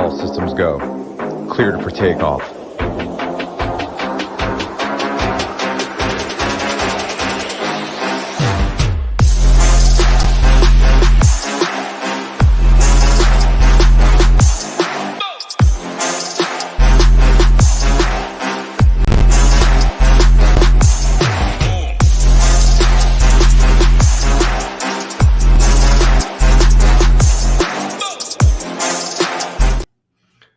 All systems go. Cleared for takeoff.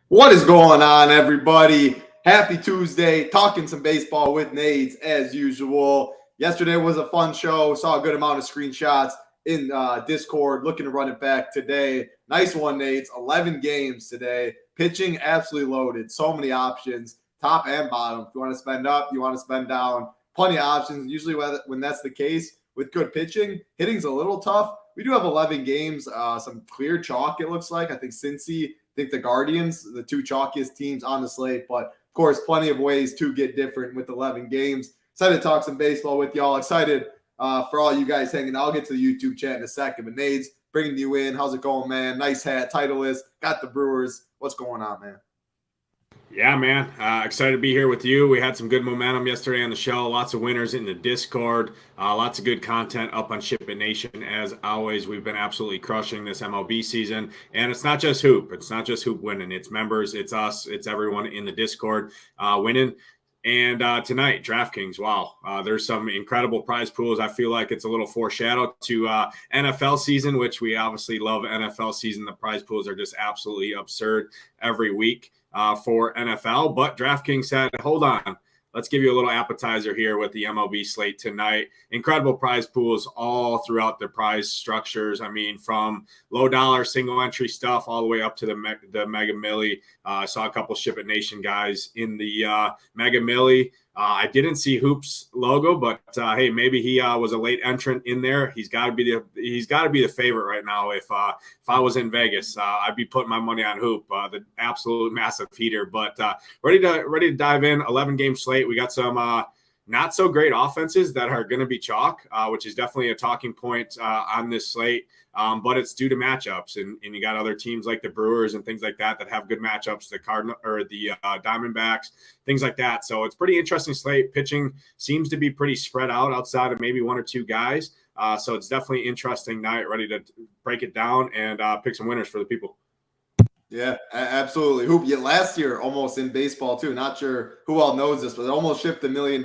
What is going on, everybody? Happy Tuesday. Talking some baseball with Nades as usual. Yesterday was a fun show. Saw a good amount of screenshots in Discord. Looking to run it back today. Nice one, Nades. 11 games today. Pitching absolutely loaded. So many options, top and bottom. If you want to spend up, you want to spend down. Plenty of options. Usually when that's the case with good pitching, hitting's a little tough. We do have 11 games. Some clear chalk, it looks like. I think Cincy. I think the Guardians, the two chalkiest teams on the slate, but of course, plenty of ways to get different with 11 games. Excited to talk some baseball with y'all. Excited for all you guys hanging out. I'll get to the YouTube chat in a second, but Nades, bringing you in. How's it going, man? Nice hat, Titleist. Got the Brewers. What's going on, man? Yeah, man. Excited to be here with you. We had some good momentum yesterday on the show. Lots of winners in the Discord. Lots of good content up on SHIPIT Nation. As always, we've been absolutely crushing this MLB season. And it's not just Hoop. It's not just Hoop winning. It's members. It's us. It's everyone in the Discord winning. And tonight, DraftKings, wow. There's some incredible prize pools. I feel like it's a little foreshadow to NFL season, which we obviously love NFL season. The prize pools are just absolutely absurd every week. For NFL, but DraftKings said, hold on, let's give you a little appetizer here with the MLB slate tonight. Incredible prize pools all throughout the prize structures. I mean, from low dollar single entry stuff all the way up to the Mega Milli. I saw a couple SHIPIT Nation guys in the Mega Milli. I didn't see Hoop's logo, but hey, maybe he was a late entrant in there. He's got to be the favorite right now. If I was in Vegas, I'd be putting my money on Hoop, the absolute massive heater. But ready to dive in. 11 game slate. We got some not so great offenses that are going to be chalk, which is definitely a talking point on this slate. But it's due to matchups, and you got other teams like the Brewers and things like that have good matchups. The Diamondbacks, things like that. So it's pretty interesting slate. Pitching seems to be pretty spread out outside of maybe one or two guys. So it's definitely interesting night. Ready to break it down and pick some winners for the people. Yeah, absolutely. Hoop, last year almost in baseball too. Not sure who all knows this, but it almost shipped $1 million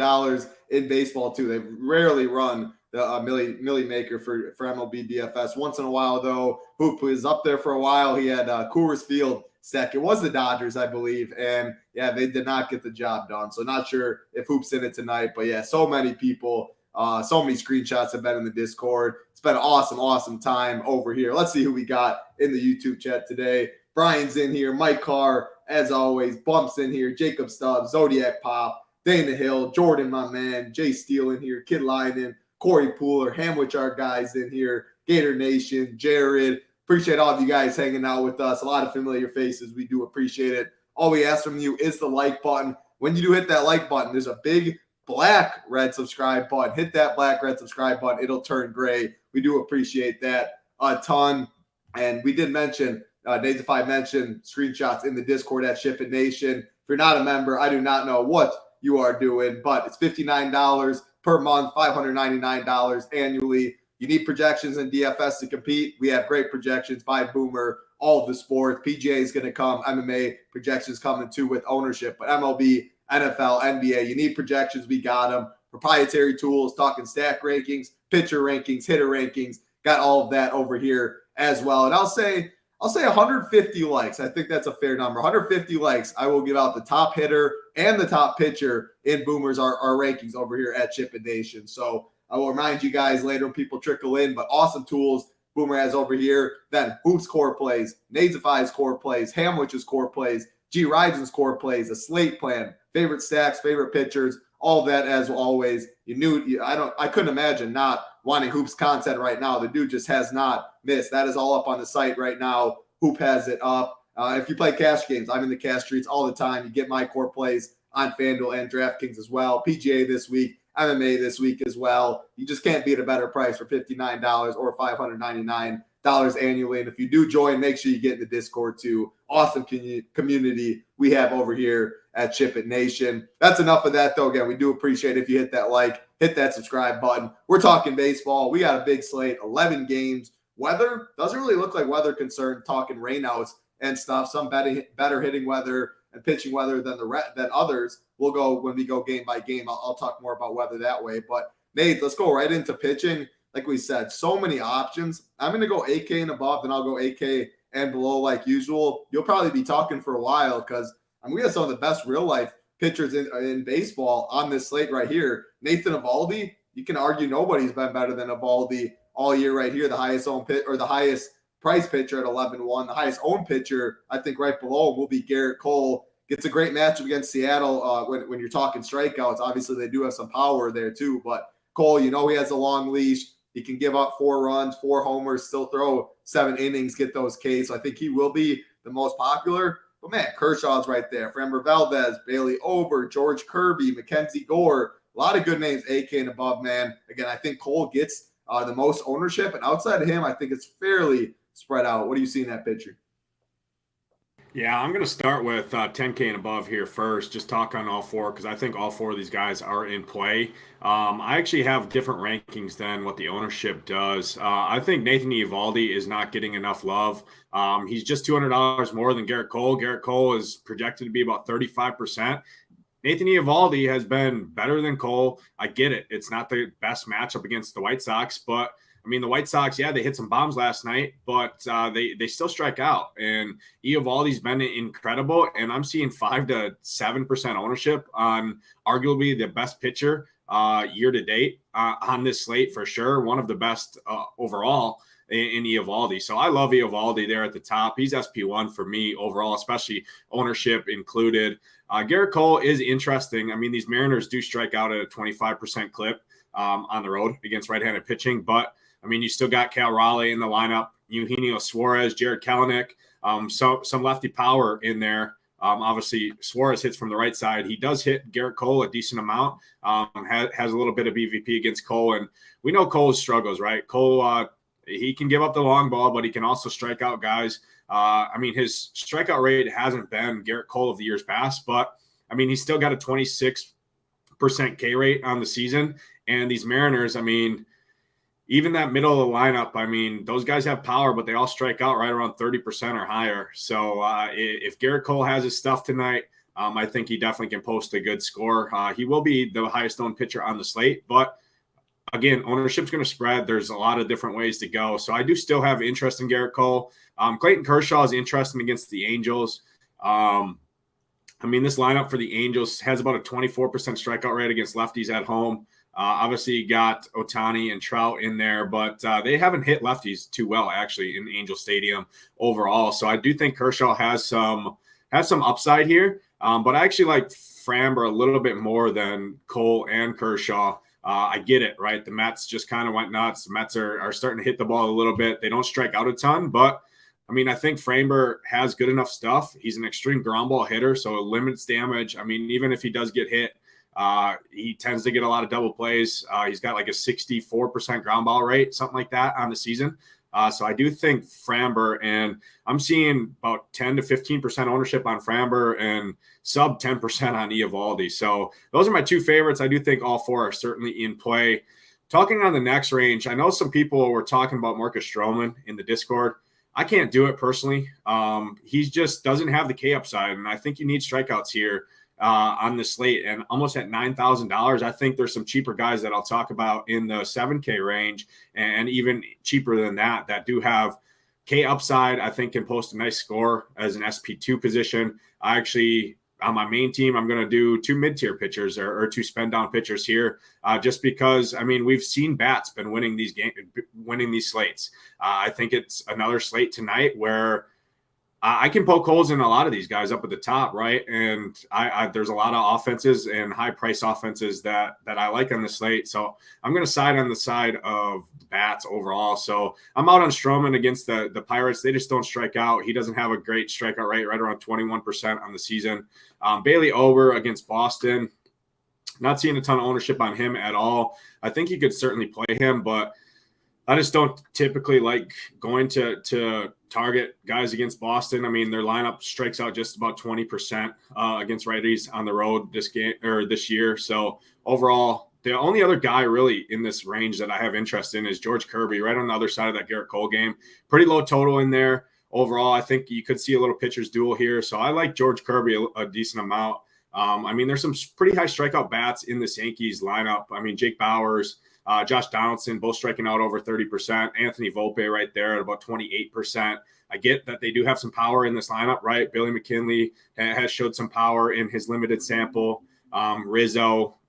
in baseball too. They rarely run the Millie Maker for MLB DFS. Once in a while, though, Hoop was up there for a while. He had Coors Field second. It was the Dodgers, I believe. And, yeah, they did not get the job done. So not sure if Hoop's in it tonight. But, yeah, so many people, so many screenshots have been in the Discord. It's been an awesome time over here. Let's see who we got in the YouTube chat today. Brian's in here. Mike Carr, as always. Bumps in here. Jacob Stubbs, Zodiac Pop, Dana Hill, Jordan, my man, Jay Steele in here, Kid Lyden, Corey Pooler, Hamwich, our guys in here, Gator Nation, Jared. Appreciate all of you guys hanging out with us. A lot of familiar faces. We do appreciate it. All we ask from you is the like button. When you do hit that like button, there's a big black red subscribe button. Hit that black red subscribe button. It'll turn gray. We do appreciate that a ton. And we did mention, Nadesify mentioned screenshots in the Discord at SHIPIT Nation. If you're not a member, I do not know what you are doing, but it's $59 per month, $599 annually. You need projections in DFS to compete. We have great projections by Boomer, all of the sports. PGA is going to come. MMA projections coming too with ownership. But MLB, NFL, NBA, you need projections. We got them. Proprietary tools, talking stack rankings, pitcher rankings, hitter rankings. Got all of that over here as well. And I'll say 150 likes. I think that's a fair number. 150 likes. I will give out the top hitter and the top pitcher in Boomers, our rankings over here at SHIPIT Nation. So I will remind you guys later when people trickle in, but awesome tools Boomer has over here. Then Hoop's core plays, Nadesify's core plays, Hamwich's core plays, G. Ryden's core plays, a slate plan, favorite stacks, favorite pitchers, all of that as always. I couldn't imagine not wanting Hoop's content right now. The dude just has not missed. That is all up on the site right now. Hoop has it up. If you play cash games, I'm in the cash streets all the time. You get my core plays on FanDuel and DraftKings as well. PGA this week, MMA this week as well. You just can't beat a better price for $59 or $599 annually. And if you do join, make sure you get in the Discord too. Awesome community we have over here at SHIPIT Nation. That's enough of that, though. Again, we do appreciate it if you hit that like, hit that subscribe button. We're talking baseball. We got a big slate, 11 games. Weather doesn't really look like weather concern, talking rainouts and stuff. Some better hitting weather and pitching weather than others. We'll go when we go game by game. I'll talk more about weather that way. But Nate, let's go right into pitching. Like we said, so many options. I'm going to go 8K and above, then I'll go 8K and below like usual. You'll probably be talking for a while because we have some of the best real life pitchers in baseball on this slate right here. Nathan Eovaldi, you can argue nobody's been better than Eovaldi all year right here. The highest owned pit or the highest price pitcher at 11-1. The highest owned pitcher, I think, right below him will be Garrett Cole. Gets a great matchup against Seattle when you're talking strikeouts. Obviously, they do have some power there too. But Cole, he has a long leash. He can give up 4 runs, 4 homers, still throw 7 innings, get those Ks. So I think he will be the most popular. But, man, Kershaw's right there. Framber Valdez, Bailey Ober, George Kirby, Mackenzie Gore. A lot of good names, 8K and above, man. Again, I think Cole gets the most ownership. And outside of him, I think it's fairly spread out. What do you see in that picture? Yeah, I'm going to start with 10K and above here first, just talk on all 4 because I think all 4 of these guys are in play. I actually have different rankings than what the ownership does. I think Nathan Eovaldi is not getting enough love. He's just $200 more than Garrett Cole. Garrett Cole is projected to be about 35%. Nathan Eovaldi has been better than Cole. I get it. It's not the best matchup against the White Sox, but the White Sox, yeah, they hit some bombs last night, but they still strike out. And Eovaldi's been incredible, and I'm seeing 5 to 7% ownership on arguably the best pitcher year to date on this slate for sure. One of the best overall in Eovaldi. So I love Eovaldi there at the top. He's SP1 for me overall, especially ownership included. Garrett Cole is interesting. These Mariners do strike out at a 25% clip on the road against right-handed pitching, but you still got Cal Raleigh in the lineup, Eugenio Suarez, Jared Kelenic, some lefty power in there. Obviously, Suarez hits from the right side. He does hit Garrett Cole a decent amount, has a little bit of EVP against Cole. And we know Cole's struggles, right? Cole, he can give up the long ball, but he can also strike out guys. His strikeout rate hasn't been Garrett Cole of the years past, but, he's still got a 26% K rate on the season. And these Mariners, even that middle of the lineup, those guys have power, but they all strike out right around 30% or higher. So if Garrett Cole has his stuff tonight, I think he definitely can post a good score. He will be the highest owned pitcher on the slate, but again, ownership's going to spread. There's a lot of different ways to go. So I do still have interest in Garrett Cole. Clayton Kershaw is interesting against the Angels. This lineup for the Angels has about a 24% strikeout rate against lefties at home. Obviously, you got Ohtani and Trout in there, but they haven't hit lefties too well, actually, in Angel Stadium overall. So I do think Kershaw has some upside here, but I actually like Framber a little bit more than Cole and Kershaw. I get it, right? The Mets just kind of went nuts. The Mets are starting to hit the ball a little bit. They don't strike out a ton, but I think Framber has good enough stuff. He's an extreme ground ball hitter, so it limits damage. Even if he does get hit, he tends to get a lot of double plays. He's got like a 64% ground ball rate, something like that on the season. So I do think Framber, and I'm seeing about 10 to 15% ownership on Framber and sub 10% on Eovaldi. So those are my 2 favorites. I do think all 4 are certainly in play. Talking on the next range, I know some people were talking about Marcus Stroman in the Discord. I can't do it personally. He just doesn't have the K upside, and I think you need strikeouts here on the slate. And almost at $9,000, I think there's some cheaper guys that I'll talk about in the 7K range and even cheaper than that do have K upside. I think can post a nice score as an SP2 position. I actually, on my main team, I'm going to do 2 mid-tier pitchers or 2 spend-down pitchers here, just because, we've seen bats been winning these slates. I think it's another slate tonight where I can poke holes in a lot of these guys up at the top, right? And there's a lot of offenses and high-price offenses that I like on the slate. So I'm going to side on the side of the bats overall. So I'm out on Stroman against the Pirates. They just don't strike out. He doesn't have a great strikeout rate, right around 21% on the season. Bailey Ober against Boston. Not seeing a ton of ownership on him at all. I think you could certainly play him, but I just don't typically like going to target guys against Boston. I mean, their lineup strikes out just about 20% against righties on the road this year. So overall, the only other guy really in this range that I have interest in is George Kirby, right on the other side of that Garrett Cole game. Pretty low total in there. Overall, I think you could see a little pitcher's duel here. So I like George Kirby a decent amount. I mean, there's some pretty high strikeout bats in this Yankees lineup. I mean, Jake Bauers, Josh Donaldson, both striking out over 30%. Anthony Volpe right there at about 28%. I get that they do have some power in this lineup, right? Billy McKinley has showed some power in his limited sample. Rizzo,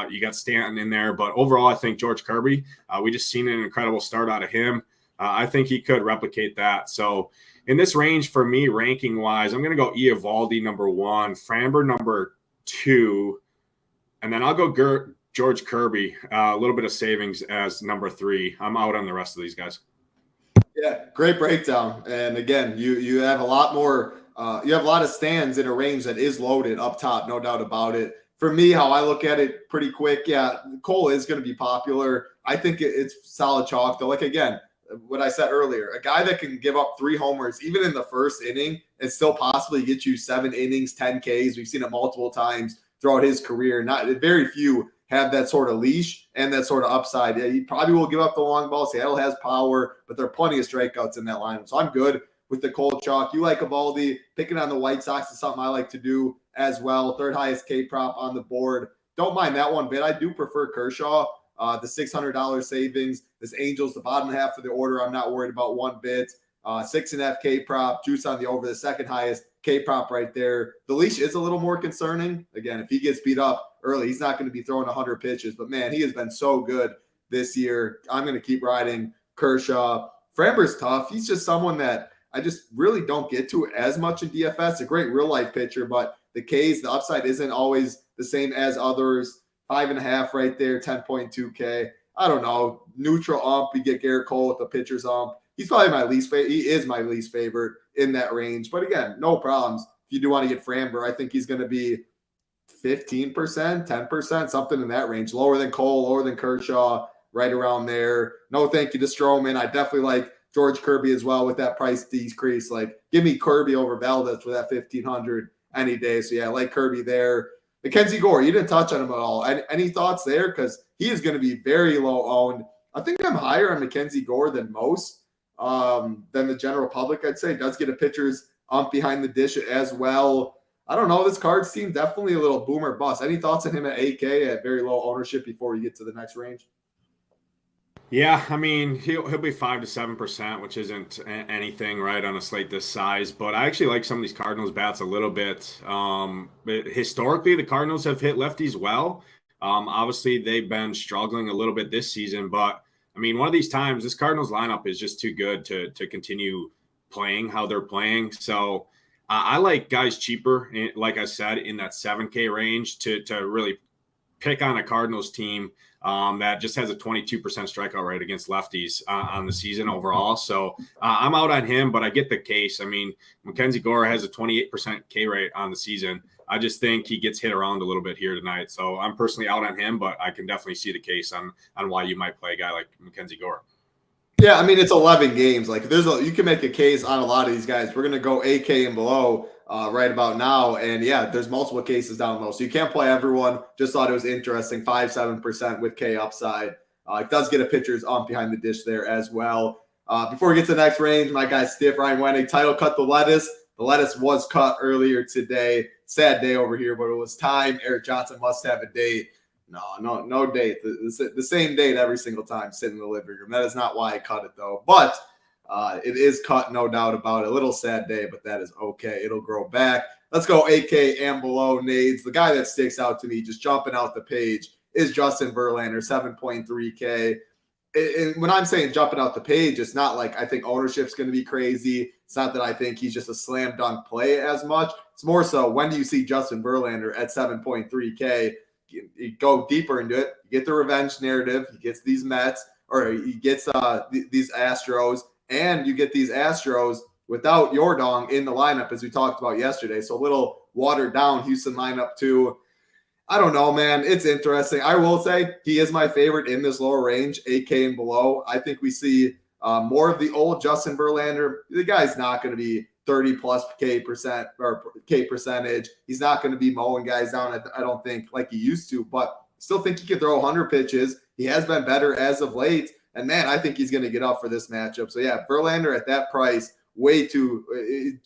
you got Stanton in there. But overall, I think George Kirby, we just seen an incredible start out of him. I think he could replicate that. So in this range for me, ranking-wise, I'm going to go Eovaldi number 1, Framber number 2, and then I'll go George Kirby, a little bit of savings as number 3. I'm out on the rest of these guys. Yeah, great breakdown. And again, you have a lot more. You have a lot of stands in a range that is loaded up top, no doubt about it. For me, how I look at it pretty quick, yeah, Cole is going to be popular. I think it's solid chalk, though. Like, again, what I said earlier, a guy that can give up 3 homers, even in the first inning, and still possibly get you 7 innings, 10 Ks. We've seen it multiple times throughout his career. Very few have that sort of leash and that sort of upside. Yeah, he probably will give up the long ball. Seattle has power, but there are plenty of strikeouts in that lineup. So I'm good with the cold chalk. You like Eovaldi. Picking on the White Sox is something I like to do as well. 3rd highest K prop on the board. Don't mind that one bit. I do prefer Kershaw. The $600 savings. This Angels, the bottom half of the order, I'm not worried about one bit. 6.5 K prop, juice on the over, the 2nd highest K prop right there. The leash is a little more concerning. Again, if he gets beat up early, he's not going to be throwing 100 pitches. But, man, he has been so good this year. I'm going to keep riding Kershaw. Framber's tough. He's just someone that I just really don't get to as much in DFS. A great real-life pitcher, but the Ks, the upside isn't always the same as others. 5.5 right there, 10.2 K. I don't know. Neutral ump. You get Garrett Cole with the pitcher's ump. He's probably my least favorite. He is my least favorite in that range. But again, no problems. If you do want to get Framber, I think he's going to be 15%, 10%, something in that range. Lower than Cole, lower than Kershaw, right around there. No thank you to Stroman. I definitely like George Kirby as well with that price decrease. Like, give me Kirby over Valdez for that 1,500 any day. So, yeah, I like Kirby there. Mackenzie Gore, you didn't touch on him at all. Any thoughts there? Because he is going to be very low owned. I think I'm higher on Mackenzie Gore than most, than the general public, I'd say. Does get a pitcher's ump behind the dish as well. I don't know. This Cards team, definitely a little boomer bust. Any thoughts on him at 8K at very low ownership before we get to the next range? Yeah, I mean, he'll be 5 to 7%, which isn't anything, right, on a slate this size. But I actually like some of these Cardinals bats a little bit. Historically, the Cardinals have hit lefties well. Obviously, they've been struggling a little bit this season. But, I mean, one of these times, this Cardinals lineup is just too good to continue playing how they're playing. So I like guys cheaper, like I said, in that 7K range to really pick on a Cardinals team that just has a 22% strikeout rate against lefties on the season overall. So I'm out on him, but I get the case. I mean, Mackenzie Gore has a 28% K rate on the season. I just think he gets hit around a little bit here tonight. So I'm personally out on him, but I can definitely see the case on why you might play a guy like Mackenzie Gore. Yeah, I mean, it's 11 games. Like, you can make a case on a lot of these guys. We're going to go 8K and below right about now. And, yeah, there's multiple cases down low. So you can't play everyone. Just thought it was interesting. 5-7% with K upside. It does get a pitcher's ump behind the dish there as well. Before we get to the next range, my guy Stiff, Ryan Wenning, title cut the lettuce. The lettuce was cut earlier today. Sad day over here, but it was time. Eric Johnson must have a date. No date. The same date every single time sitting in the living room. That is not why I cut it, though. But it is cut, no doubt about it. A little sad day, but that is okay. It'll grow back. Let's go 8K and below nades. The guy that sticks out to me, just jumping out the page, is Justin Verlander, 7.3K. And when I'm saying jumping out the page, it's not like I think ownership's going to be crazy. It's not that I think he's just a slam dunk play as much. It's more so, when do you see Justin Verlander at 7.3K? You go deeper into it. You get the revenge narrative. He gets these Mets, or he gets these Astros, and you get these Astros without Yordong in the lineup, as we talked about yesterday. So a little watered down Houston lineup too. I don't know, man. It's interesting. I will say he is my favorite in this lower range, 8K and below. I think we see more of the old Justin Verlander. The guy's not going to be 30 plus K percentage. He's not going to be mowing guys down, I don't think, like he used to, but still think he can throw 100 pitches. He has been better as of late. And man, I think he's going to get up for this matchup. So yeah, Verlander at that price, way too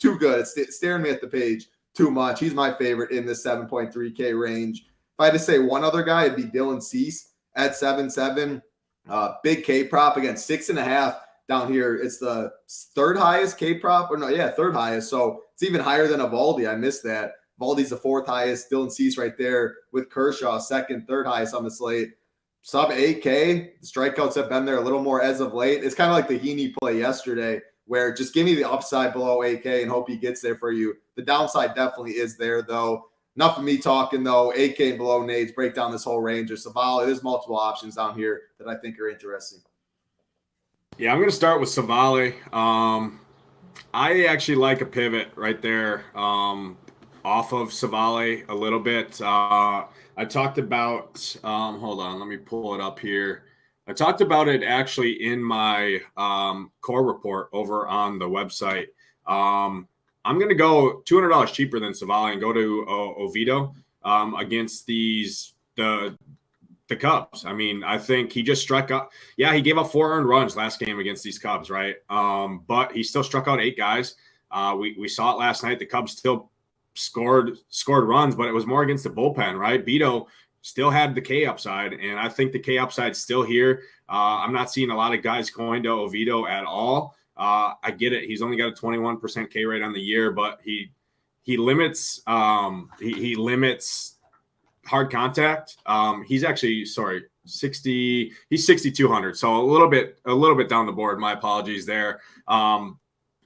good. It's staring me at the page too much. He's my favorite in this 7.3K range. If I had to say one other guy, it'd be Dylan Cease at 7.7. Big K prop, again, 6.5 down here. It's the third highest K prop, third highest. So it's even higher than Eovaldi. I missed that. Eovaldi's the fourth highest. Dylan Cease right there with Kershaw, second, third highest on the slate. Sub 8K. The strikeouts have been there a little more as of late. It's kind of like the Heaney play yesterday, where just give me the upside below 8K and hope he gets there for you. The downside definitely is there, though. Enough of me talking, though. 8K and below Nades, break down this whole range of Savali. There's multiple options down here that I think are interesting. Yeah, I'm going to start with Savali. I actually like a pivot right there off of Savali a little bit. I talked about, hold on, let me pull it up here. I talked about it actually in my core report over on the website. I'm going to go $200 cheaper than Savali and go to Oviedo against the Cubs. I mean, I think he just struck out. Yeah, he gave up 4 earned runs last game against these Cubs, right? But he still struck out 8 guys. We saw it last night. The Cubs still scored runs, but it was more against the bullpen, right? Beto still had the K upside, and I think the K upside's still here. I'm not seeing a lot of guys going to Oviedo at all. I get it. He's only got a 21% K rate on the year, but he limits he limits hard contact. He's actually 60. He's 6,200. So a little bit down the board. My apologies there.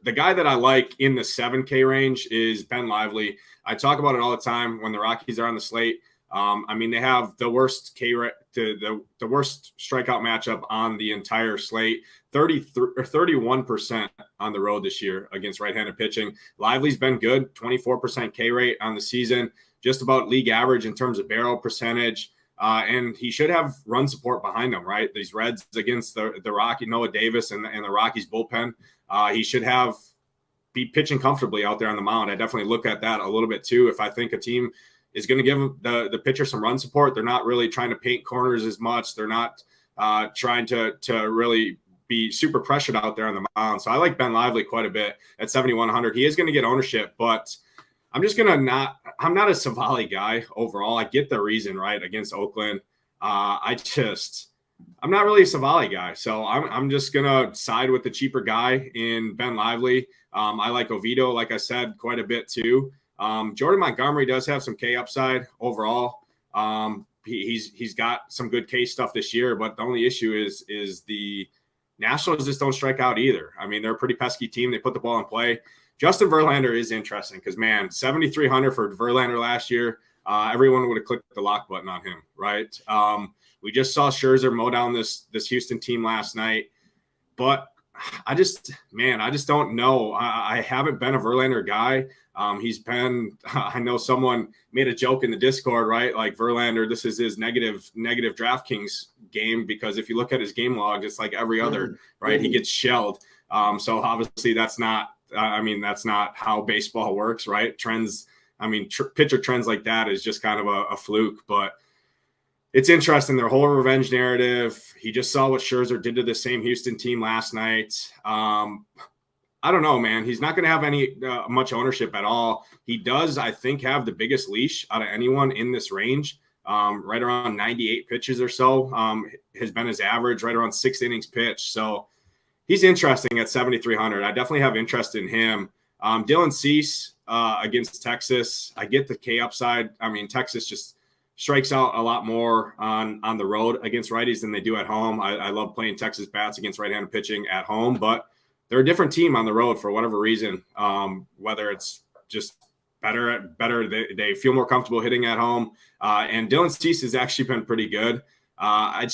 The guy that I like in the 7K range is Ben Lively. I talk about it all the time when the Rockies are on the slate. I mean, they have the worst K rate, the worst strikeout matchup on the entire slate. 31% on the road this year against right-handed pitching. Lively's been good, 24% K rate on the season, just about league average in terms of barrel percentage. And he should have run support behind him, right? These Reds against the Rocky, Noah Davis and the Rockies bullpen. He should be pitching comfortably out there on the mound. I definitely look at that a little bit too. If I think a team is going to give the pitcher some run support, they're not really trying to paint corners as much. They're not trying to really be super pressured out there on the mound. So I like Ben Lively quite a bit at 7,100. He is going to get ownership, but I'm not a Savali guy overall. I get the reason, right, against Oakland. I'm not really a Savali guy. So I'm just going to side with the cheaper guy in Ben Lively. I like Oviedo, like I said, quite a bit too. Jordan Montgomery does have some K upside overall. He's got some good K stuff this year, but the only issue is the Nationals just don't strike out either. I mean, they're a pretty pesky team. They put the ball in play. Justin Verlander is interesting because, man, 7,300 for Verlander last year. Everyone would have clicked the lock button on him, right? We just saw Scherzer mow down this Houston team last night, but I just don't know. I haven't been a Verlander guy. He's been, I know someone made a joke in the Discord, right? Like Verlander, this is his negative DraftKings game, because if you look at his game log, it's like every other, right? He gets shelled. So obviously that's not how baseball works, right? Trends. Pitcher trends like that is just kind of a fluke, but it's interesting. Their whole revenge narrative. He just saw what Scherzer did to the same Houston team last night. I don't know, man. He's not going to have any much ownership at all. He does, I think, have the biggest leash out of anyone in this range. Right around 98 pitches or so has been his average, right around 6 innings pitched. So he's interesting at 7,300. I definitely have interest in him. Dylan Cease against Texas. I get the K upside. I mean, Texas just strikes out a lot more on the road against righties than they do at home. I love playing Texas bats against right-handed pitching at home, but they're a different team on the road for whatever reason. Whether it's just better, they feel more comfortable hitting at home. And Dylan Cease has actually been pretty good. I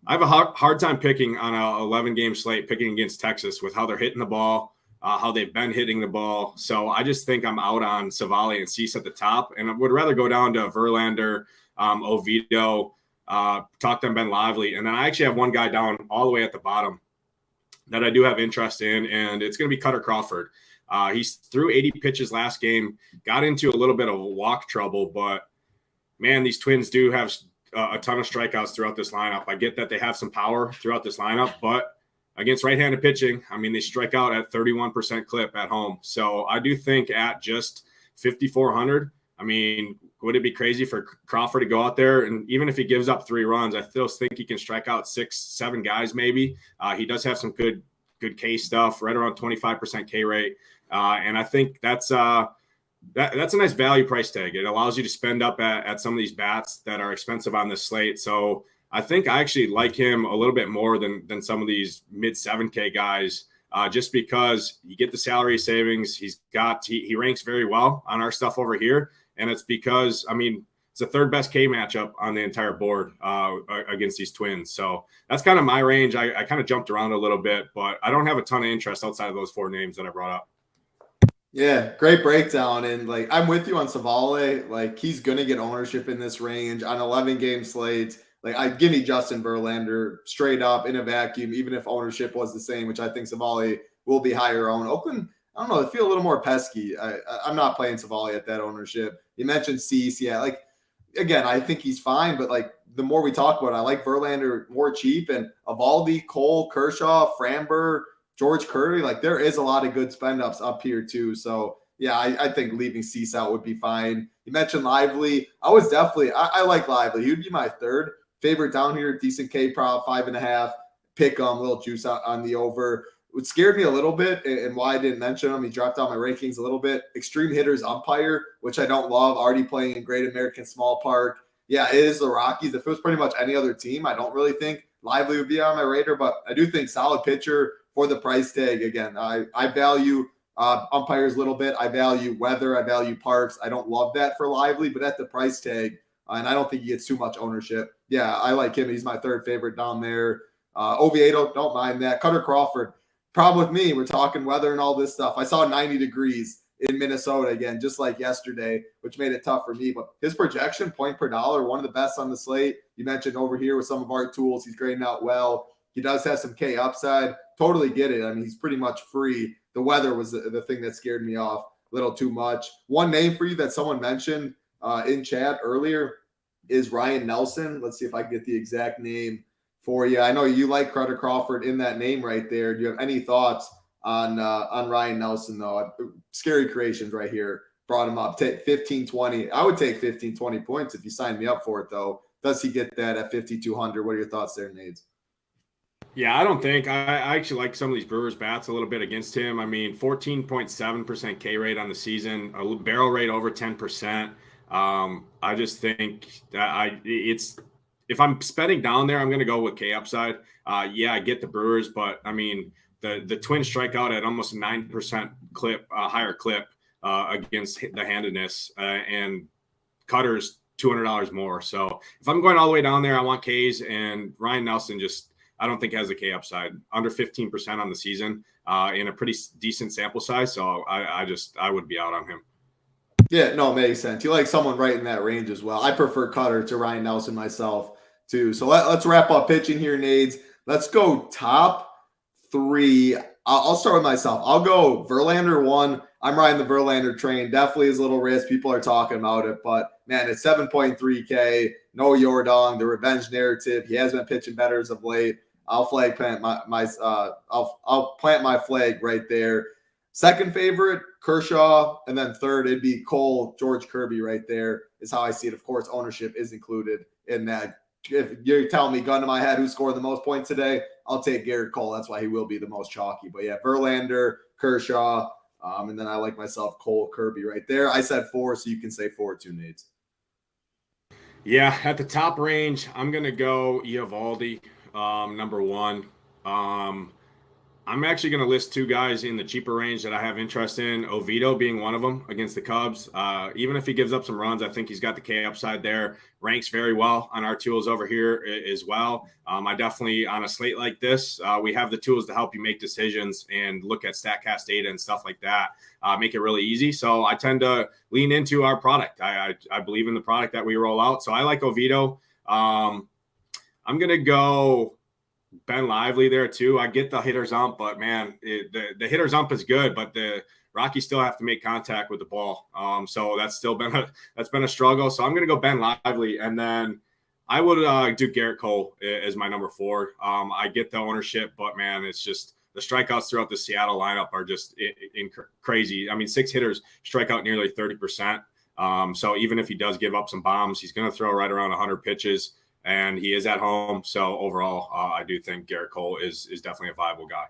have a hard time picking on a 11-game slate, picking against Texas with how they're hitting the ball. how they've been hitting the ball. So I just think I'm out on Savali and Cease at the top, and I would rather go down to Verlander, Oviedo, talk to Ben Lively. And then I actually have one guy down all the way at the bottom that I do have interest in, and it's going to be Cutter Crawford. He's threw 80 pitches last game, got into a little bit of walk trouble, but man, these Twins do have a ton of strikeouts throughout this lineup. I get that they have some power throughout this lineup, but against right-handed pitching, I mean, they strike out at 31% clip at home. So I do think at just 5,400, I mean, would it be crazy for Crawford to go out there? And even if he gives up 3 runs, I still think he can strike out 6-7 guys maybe. He does have some good K stuff, right around 25% K rate. And I think that's a nice value price tag. It allows you to spend up at some of these bats that are expensive on this slate. So I think I actually like him a little bit more than some of these mid 7K guys, just because you get the salary savings. He ranks very well on our stuff over here. And it's because, I mean, it's the 3rd best K matchup on the entire board against these Twins. So that's kind of my range. I kind of jumped around a little bit, but I don't have a ton of interest outside of those 4 names that I brought up. Yeah, great breakdown. And like, I'm with you on Savale. Like, he's going to get ownership in this range on 11-game slates. Like, give me Justin Verlander straight up in a vacuum, even if ownership was the same, which I think Savale will be higher owned. Oakland, I don't know, they feel a little more pesky. I'm not playing Savale at that ownership. You mentioned Cease. Yeah, like, again, I think he's fine, but like, the more we talk about it, I like Verlander more cheap. And Eovaldi, Cole, Kershaw, Framber, George Kirby, like, there is a lot of good spend ups up here too. So yeah, I think leaving Cease out would be fine. You mentioned Lively. I like Lively. He would be my 3rd favorite down here. Decent K prop, 5.5. Pick a little juice out on the over. What scared me a little bit, and why I didn't mention him, he dropped down my rankings a little bit. Extreme hitters umpire, which I don't love. Already playing in Great American Small Park. Yeah, it is the Rockies. If it was pretty much any other team, I don't really think Lively would be on my radar, but I do think solid pitcher for the price tag. Again, I value umpires a little bit. I value weather. I value parks. I don't love that for Lively, but at the price tag, and I don't think he gets too much ownership. Yeah, I like him. He's my 3rd favorite down there. Oviedo, don't mind that. Cutter Crawford. Problem with me, we're talking weather and all this stuff. I saw 90 degrees in Minnesota again, just like yesterday, which made it tough for me. But his projection, point per dollar, one of the best on the slate. You mentioned over here with some of our tools, he's grading out well. He does have some K upside. Totally get it. I mean, he's pretty much free. The weather was the thing that scared me off a little too much. One name for you that someone mentioned in chat earlier is Ryan Nelson. Let's see if I can get the exact name for you. I know you like Cutter Crawford in that name right there. Do you have any thoughts on Ryan Nelson, though? Scary Creations right here brought him up. Take 15, 20. I would take 15, 20 points if you signed me up for it, though. Does he get that at 5,200? What are your thoughts there, Nades? Yeah, I don't think. I actually like some of these Brewers bats a little bit against him. I mean, 14.7% K rate on the season, a barrel rate over 10%. I just think that if I'm spending down there, I'm going to go with K upside. Yeah, I get the Brewers, but I mean, the Twins strike out at almost 9% clip, higher clip against the handedness, and Cutter's $200 more. So if I'm going all the way down there, I want Ks, and Ryan Nelson I don't think has a K upside, under 15% on the season in a pretty decent sample size. So I would be out on him. Yeah, no, it makes sense. You like someone right in that range as well. I prefer Cutter to Ryan Nelson myself too. So let's wrap up pitching here, Nades. Let's go top 3. I'll start with myself. I'll go Verlander 1. I'm riding the Verlander train. Definitely is a little risk. People are talking about it, but man, it's 7.3K. No Yordong, the revenge narrative. He has been pitching better as of late. I'll plant my flag right there. Second favorite, Kershaw, and then 3rd, it'd be Cole, George Kirby right there is how I see it. Of course, ownership is included in that. If you're telling me gun to my head who scored the most points today, I'll take Garrett Cole. That's why he will be the most chalky. But yeah, Verlander, Kershaw, and then I like myself Cole, Kirby right there. I said 4, so you can say 4 too, Nades. Yeah, at the top range, I'm going to go Eovaldi, number 1. I'm actually going to list two guys in the cheaper range that I have interest in, Oviedo being one of them against the Cubs. Even if he gives up some runs, I think he's got the K upside there. Ranks very well on our tools over here as well. I definitely, on a slate like this, we have the tools to help you make decisions and look at StatCast data and stuff like that, make it really easy. So I tend to lean into our product. I believe in the product that we roll out. So I like Oviedo. I'm going to go Ben Lively there too. I get the hitter's ump, but man, the hitter's ump is good, but the Rockies still have to make contact with the ball. So that's still been a struggle. So I'm going to go Ben Lively, and then I would do Garrett Cole as my number 4. I get the ownership, but man, it's just the strikeouts throughout the Seattle lineup are just crazy. I mean, 6 hitters strike out nearly 30%. So even if he does give up some bombs, he's going to throw right around 100 pitches. And he is at home. So overall, I do think Garrett Cole is definitely a viable guy.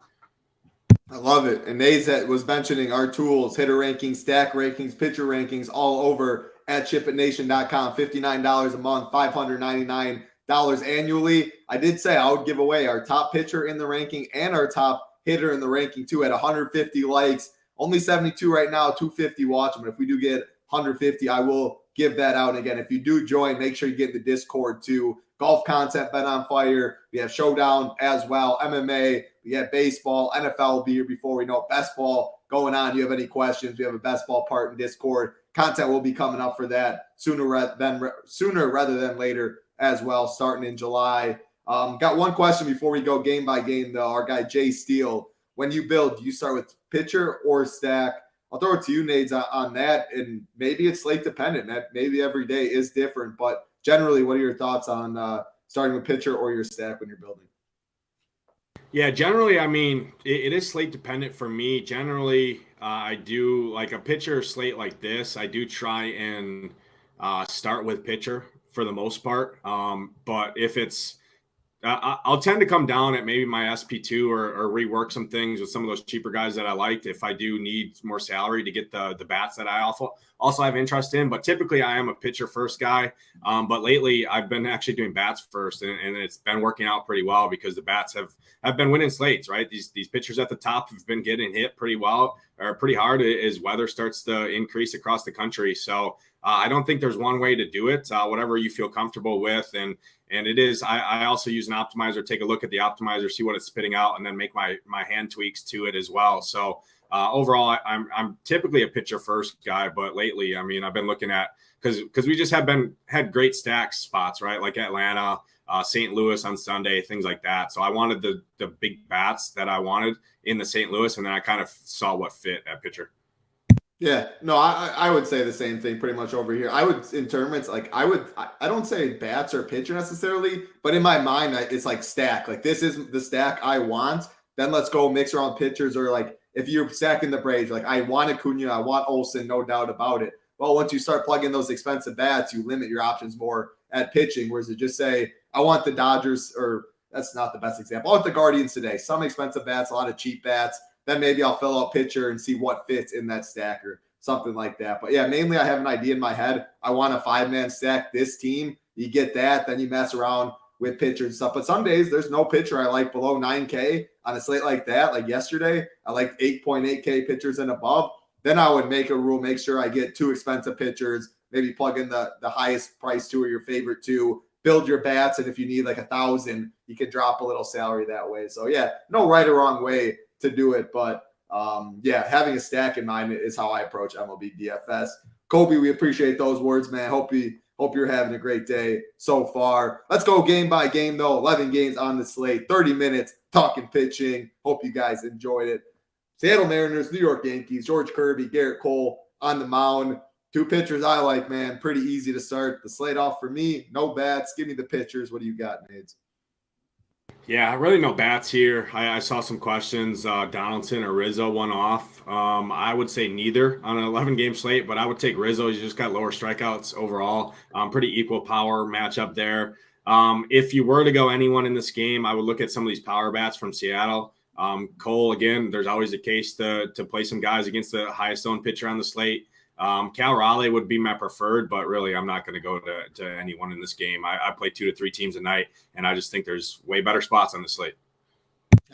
I love it. And Nate was mentioning our tools, hitter rankings, stack rankings, pitcher rankings, all over at SHIPITNation.com. $59 a month, $599 annually. I did say I would give away our top pitcher in the ranking and our top hitter in the ranking too at 150 likes. Only 72 right now, 250 watching. But if we do get 150, I will give that out. And again, if you do join, make sure you get the Discord too. Golf content been on fire. We have Showdown as well, MMA. We have baseball. NFL will be here before we know it. Best ball going on. You have any questions? We have a best ball part in Discord. Content will be coming up for that sooner rather than later as well, starting in July. Got one question before we go game by game, though. Our guy Jay Steele, when you build, do you start with pitcher or stack? I'll throw it to you, Nades, on that. And maybe it's slate dependent. Maybe every day is different, but generally, what are your thoughts on starting with pitcher or your stack when you're building? Yeah, generally, I mean, it is slate dependent for me. Generally, I do like a pitcher slate like this. I do try and start with pitcher for the most part. But if it's I'll tend to come down at maybe my SP2 or rework some things with some of those cheaper guys that I liked if I do need more salary to get the bats that I also have interest in. But typically I am a pitcher first guy. But lately I've been actually doing bats first, and it's been working out pretty well because the bats have been winning slates, right? These pitchers at the top have been getting hit pretty well or pretty hard as weather starts to increase across the country. So I don't think there's one way to do it. Whatever you feel comfortable with. And it is, I also use an optimizer, take a look at the optimizer, see what it's spitting out, and then make my hand tweaks to it as well. So overall, I'm typically a pitcher first guy, but lately, I mean, I've been looking at, because we just had great stack spots, right? Like Atlanta, St. Louis on Sunday, things like that. So I wanted the big bats that I wanted in the St. Louis, and then I kind of saw what fit at pitcher. Yeah, no, I would say the same thing pretty much over here. I would, in tournaments, like I don't say bats or pitcher necessarily, but in my mind, it's like stack. Like this is the stack I want. Then let's go mix around pitchers, or like if you're stacking the Braves, like I want Acuna, I want Olsen, no doubt about it. Well, once you start plugging those expensive bats, you limit your options more at pitching. Whereas to just say, I want the Dodgers, or that's not the best example. I want the Guardians today. Some expensive bats, a lot of cheap bats. Then maybe I'll fill out pitcher and see what fits in that stack or something like that. But yeah, mainly I have an idea in my head. I want a 5-man stack this team. You get that, then you mess around with pitcher and stuff. But some days there's no pitcher I like below 9K on a slate like that. Like yesterday, I liked 8.8K pitchers and above. Then I would make a rule, make sure I get 2 expensive pitchers, maybe plug in the highest price 2 or your favorite 2, build your bats. And if you need like 1,000, you can drop a little salary that way. So yeah, no right or wrong way to do it, but yeah, having a stack in mind is how I approach MLB DFS. Kobe, we appreciate those words, man. Hope you're having a great day so far. Let's go game by game, though. 11 games on the slate, 30 minutes talking pitching. Hope you guys enjoyed it. Seattle Mariners, New York Yankees, George Kirby, Garrett Cole on the mound. 2 pitchers I like, man. Pretty easy to start the slate off for me. No bats. Give me the pitchers. What do you got, Nades? Yeah, really no bats here. I saw some questions. Donaldson or Rizzo went off. I would say neither on an 11-game slate, but I would take Rizzo. He's just got lower strikeouts overall. Pretty equal power matchup there. If you were to go anyone in this game, I would look at some of these power bats from Seattle. Cole, again, there's always a case to play some guys against the highest owned pitcher on the slate. Cal Raleigh would be my preferred, but really I'm not going to go to anyone in this game. I play 2 to 3 teams a night, and I just think there's way better spots on the slate.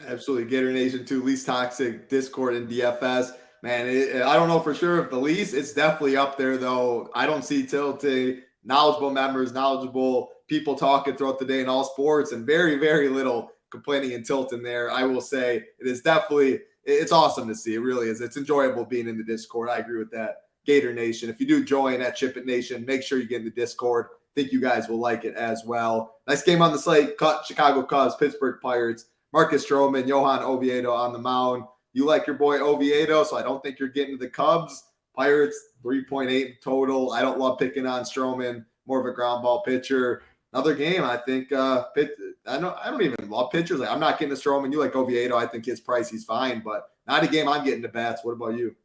Absolutely. Gator Nation 2, least toxic Discord in DFS. Man, I don't know for sure if the least. It's definitely up there, though. I don't see tilting. Knowledgeable members, knowledgeable people talking throughout the day in all sports, and very, very little complaining and tilting there. I will say it is definitely, it's awesome to see. It really is. It's enjoyable being in the Discord. I agree with that. Gator Nation. If you do join at SHIPIT Nation, make sure you get in the Discord. Think you guys will like it as well. Nice game on the slate. Chicago Cubs, Pittsburgh Pirates. Marcus Stroman, Johan Oviedo on the mound. You like your boy Oviedo, so I don't think you're getting to the Cubs. Pirates, 3.8 total. I don't love picking on Stroman, more of a ground ball pitcher. Another game, I think. I don't even love pitchers. Like, I'm not getting to Stroman. You like Oviedo. I think his price, he's fine, but not a game I'm getting to bats. What about you?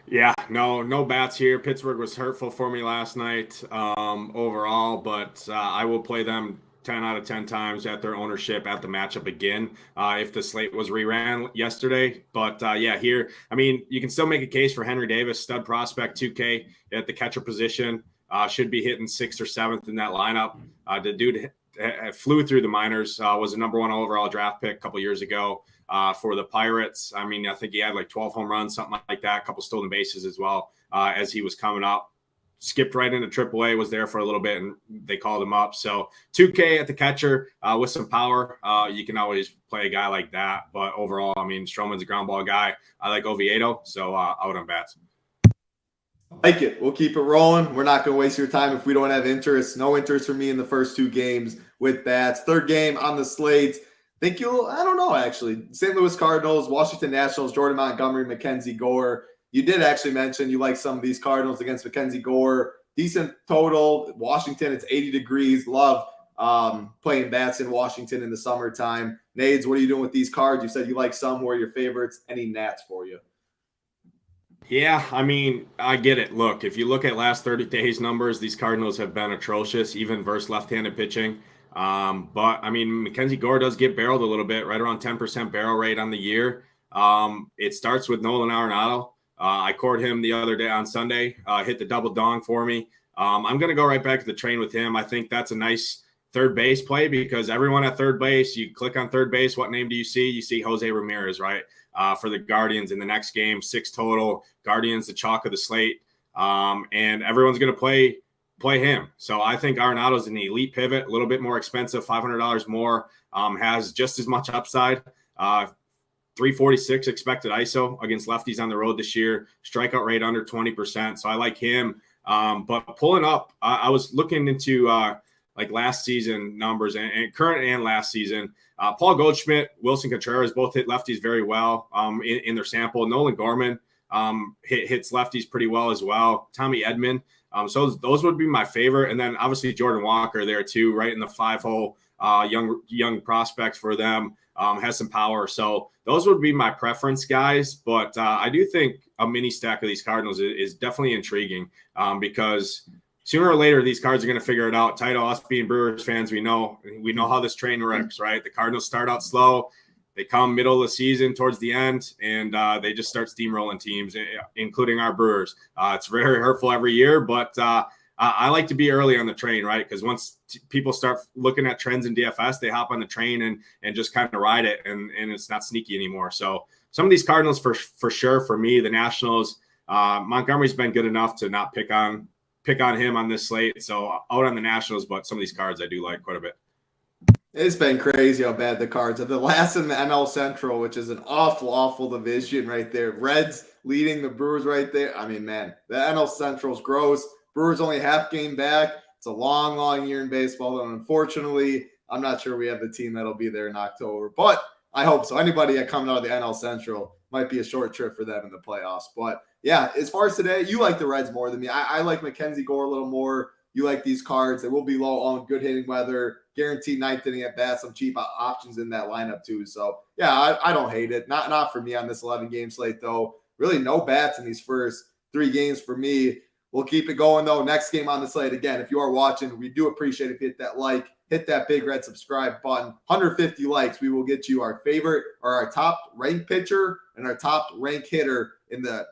Yeah, no bats here. Pittsburgh was hurtful for me last night overall, but I will play them 10 out of 10 times at their ownership at the matchup again if the slate was reran yesterday. But yeah, here, I mean, you can still make a case for Henry Davis, stud prospect, 2K at the catcher position. Should be hitting 6th or 7th in that lineup. The dude flew through the minors, was a number 1 overall draft pick a couple years ago for the Pirates. I mean, I think he had like 12 home runs, something like that, a couple stolen bases as well as he was coming up. Skipped right into AAA, was there for a little bit, and they called him up. So 2K at the catcher with some power. You can always play a guy like that. But overall, I mean, Stroman's a ground ball guy. I like Oviedo, so out on bats. Like it. We'll keep it rolling. We're not going to waste your time if we don't have interest. No interest for me in the first 2 games with bats. Third game on the slate. I don't know, actually. St. Louis Cardinals, Washington Nationals, Jordan Montgomery, Mackenzie Gore. You did actually mention you like some of these Cardinals against Mackenzie Gore. Decent total. Washington, it's 80 degrees. Love playing bats in Washington in the summertime. Nades, what are you doing with these cards? You said you like some. Who are your favorites? Any Nats for you? Yeah, I mean, I get it. Look, if you look at last 30 days numbers, these Cardinals have been atrocious, even versus left-handed pitching. But, I mean, Mackenzie Gore does get barreled a little bit, right around 10% barrel rate on the year. It starts with Nolan Arenado. I cored him the other day on Sunday, hit the double dong for me. I'm going to go right back to the train with him. I think that's a nice third base play because everyone at third base, you click on third base, what name do you see? You see Jose Ramirez, right? For the Guardians in the next game, 6 total. Guardians, the chalk of the slate. And everyone's going to play him. So I think Arenado's an elite pivot, a little bit more expensive, $500 more, has just as much upside. 346 expected ISO against lefties on the road this year. Strikeout rate under 20%. So I like him. But pulling up, I was looking into like last season numbers and current and last season. Paul Goldschmidt, Wilson Contreras both hit lefties very well in their sample. Nolan Gorman hits lefties pretty well as well. Tommy Edman. So those would be my favorite. And then obviously Jordan Walker there too, right in the 5-hole, young prospects for them. Has some power. So those would be my preference guys. But I do think a mini stack of these Cardinals is definitely intriguing because sooner or later, these cards are going to figure it out. Title, us being Brewers fans, we know how this train wrecks, right? The Cardinals start out slow. They come middle of the season towards the end, and they just start steamrolling teams, including our Brewers. It's very hurtful every year, but I like to be early on the train, right? Because once people start looking at trends in DFS, they hop on the train and just kind of ride it, and it's not sneaky anymore. So some of these Cardinals, for sure, for me, the Nationals, Montgomery's been good enough to not pick on him on this slate. So out on the Nationals, but some of these cards I do like quite a bit. It's been crazy how bad the Cards are. The last in the NL Central, which is an awful, awful division right there. Reds leading the Brewers right there. I mean, man, the NL Central is gross. Brewers only half game back. It's a long, long year in baseball. And unfortunately, I'm not sure we have the team that'll be there in October. But I hope so. Anybody that coming out of the NL Central might be a short trip for them in the playoffs. But, yeah, as far as today, you like the Reds more than me. I like Mackenzie Gore a little more. You like these cards. They will be low on good hitting weather, guaranteed ninth inning at bat, some cheap options in that lineup too. So, yeah, I don't hate it. Not for me on this 11-game slate, though. Really no bats in these first 3 games for me. We'll keep it going, though. Next game on the slate. Again, if you are watching, we do appreciate if you hit that like, hit that big red subscribe button. 150 likes, we will get you our favorite or our top ranked pitcher and our top ranked hitter in the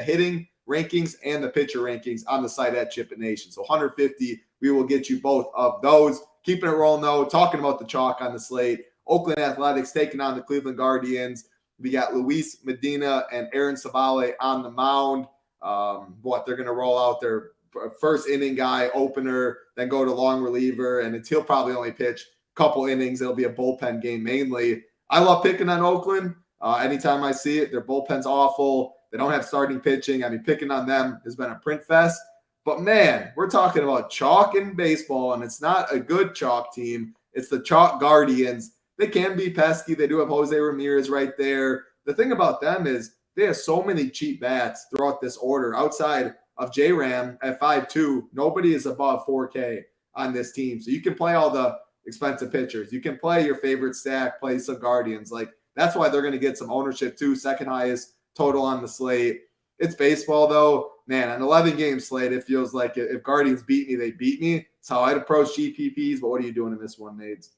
hitting rankings and the pitcher rankings on the site at SHIPIT Nation. So 150, we will get you both of those. Keeping it rolling, though, talking about the chalk on the slate. Oakland Athletics taking on the Cleveland Guardians. We got Luis Medina and Aaron Savale on the mound. They're going to roll out their first inning guy, opener, then go to long reliever, and he'll probably only pitch a couple innings. It'll be a bullpen game mainly. I love picking on Oakland. Anytime I see it, their bullpen's awful. They don't have starting pitching. I mean, picking on them has been a print fest. But, man, we're talking about chalk in baseball, and it's not a good chalk team. It's the Chalk Guardians. They can be pesky. They do have Jose Ramirez right there. The thing about them is they have so many cheap bats throughout this order. Outside of J-Ram at 5'2", nobody is above 4K on this team. So you can play all the expensive pitchers. You can play your favorite stack, play some Guardians. Like, that's why they're going to get some ownership too. Second highest total on the slate. It's baseball, though. Man, an 11-game slate, it feels like if Guardians beat me, they beat me. That's how I'd approach GPPs. But what are you doing in this one, Nades?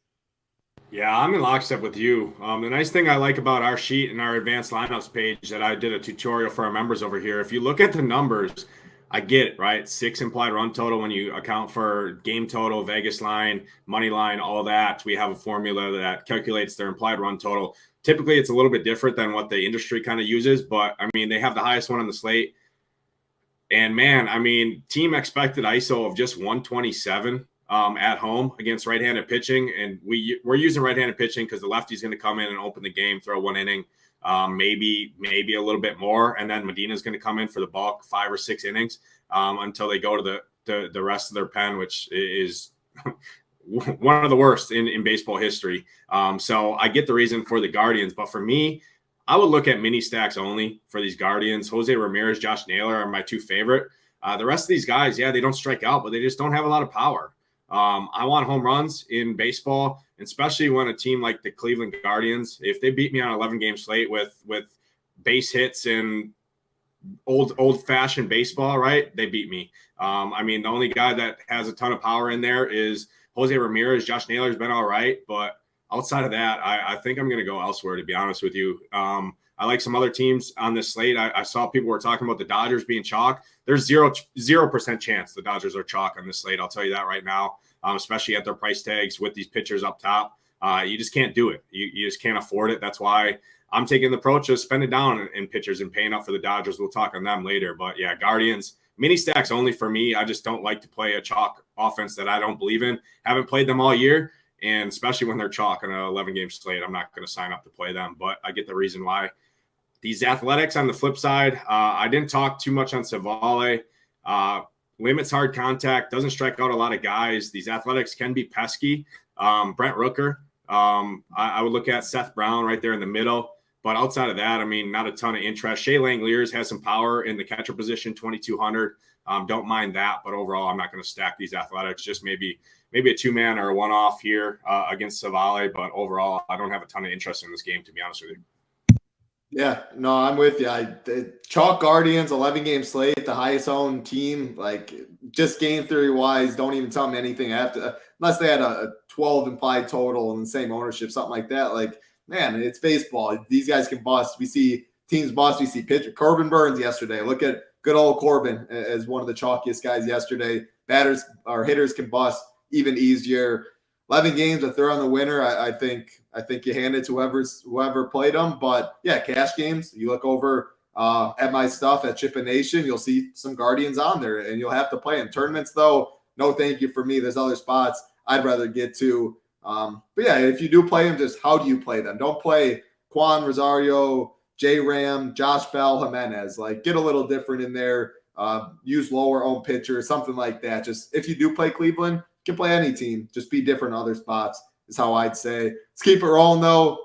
Yeah, I'm in lockstep with you. The nice thing I like about our sheet and our advanced lineups page that I did a tutorial for our members over here, if you look at the numbers, I get it, right? 6 implied run total when you account for game total, Vegas line, money line, all that. We have a formula that calculates their implied run total. Typically, it's a little bit different than what the industry kind of uses, but, I mean, they have the highest one on the slate. And, man, I mean, team expected ISO of just 127 at home against right-handed pitching. And we're using right-handed pitching because the lefty's going to come in and open the game, throw one inning, maybe a little bit more. And then Medina's going to come in for the bulk, 5 or 6 innings until they go to the rest of their pen, which is one of the worst in baseball history. So I get the reason for the Guardians. But for me, I would look at mini stacks only for these Guardians. Jose Ramirez, Josh Naylor are my 2 favorite. The rest of these guys, yeah, they don't strike out, but they just don't have a lot of power. I want home runs in baseball, especially when a team like the Cleveland Guardians, if they beat me on an 11-game slate with base hits and old-fashioned baseball, right, they beat me. I mean, the only guy that has a ton of power in there is Jose Ramirez. Josh Naylor's been all right, but outside of that, I think I'm going to go elsewhere, to be honest with you. I like some other teams on this slate. I saw people were talking about the Dodgers being chalk. There's 0% chance the Dodgers are chalk on this slate. I'll tell you that right now, especially at their price tags with these pitchers up top. You just can't do it. You just can't afford it. That's why I'm taking the approach of spending down in pitchers and paying up for the Dodgers. We'll talk on them later. But, yeah, Guardians, mini stacks only for me. I just don't like to play a chalk offense that I don't believe in. Haven't played them all year. And especially when they're chalk on an 11-game slate, I'm not going to sign up to play them. But I get the reason why. These Athletics on the flip side, I didn't talk too much on Savale. Limits hard contact, doesn't strike out a lot of guys. These Athletics can be pesky. Brent Rooker, I would look at Seth Brown right there in the middle. But outside of that, I mean, not a ton of interest. Shea Langeliers has some power in the catcher position, 2,200. Don't mind that. But overall, I'm not going to stack these Athletics. Just maybe a 2-man or a one-off here against Savale. But overall, I don't have a ton of interest in this game, to be honest with you. Yeah, no, I'm with you. Chalk Guardians, 11-game slate, the highest owned team. Like, just game theory wise, don't even tell me anything after, unless they had a 12 implied total and the same ownership, something like that. Like, man, it's baseball. These guys can bust. We see teams bust. We see pitcher Corbin Burns yesterday. Look at good old Corbin as one of the chalkiest guys yesterday. Batters or hitters can bust even easier. 11 games, if they're on the winner, I think you hand it to whoever played them. But, yeah, cash games, you look over at my stuff at SHIPIT Nation, you'll see some Guardians on there, and you'll have to play them. Tournaments, though, no thank you for me. There's other spots I'd rather get to. But, yeah, if you do play them, just how do you play them? Don't play Juan Rosario, J-Ram, Josh Bell, Jimenez. Like, get a little different in there. Use lower-owned pitchers, something like that. Just if you do play Cleveland, you can play any team. Just be different in other spots is how I'd say. Let's keep it rolling, though.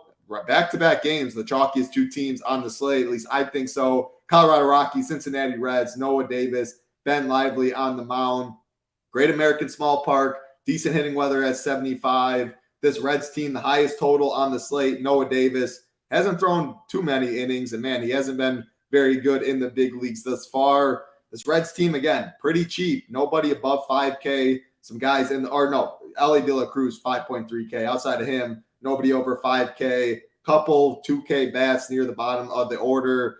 Back-to-back games, the chalkiest 2 teams on the slate. At least I think so. Colorado Rockies, Cincinnati Reds, Noah Davis, Ben Lively on the mound. Great American Small Park, decent hitting weather at 75. This Reds team, the highest total on the slate. Noah Davis hasn't thrown too many innings, and, man, he hasn't been very good in the big leagues thus far. This Reds team, again, pretty cheap. Nobody above 5K. Some guys Ellie De La Cruz, 5.3K. Outside of him, nobody over 5K. Couple 2K bats near the bottom of the order.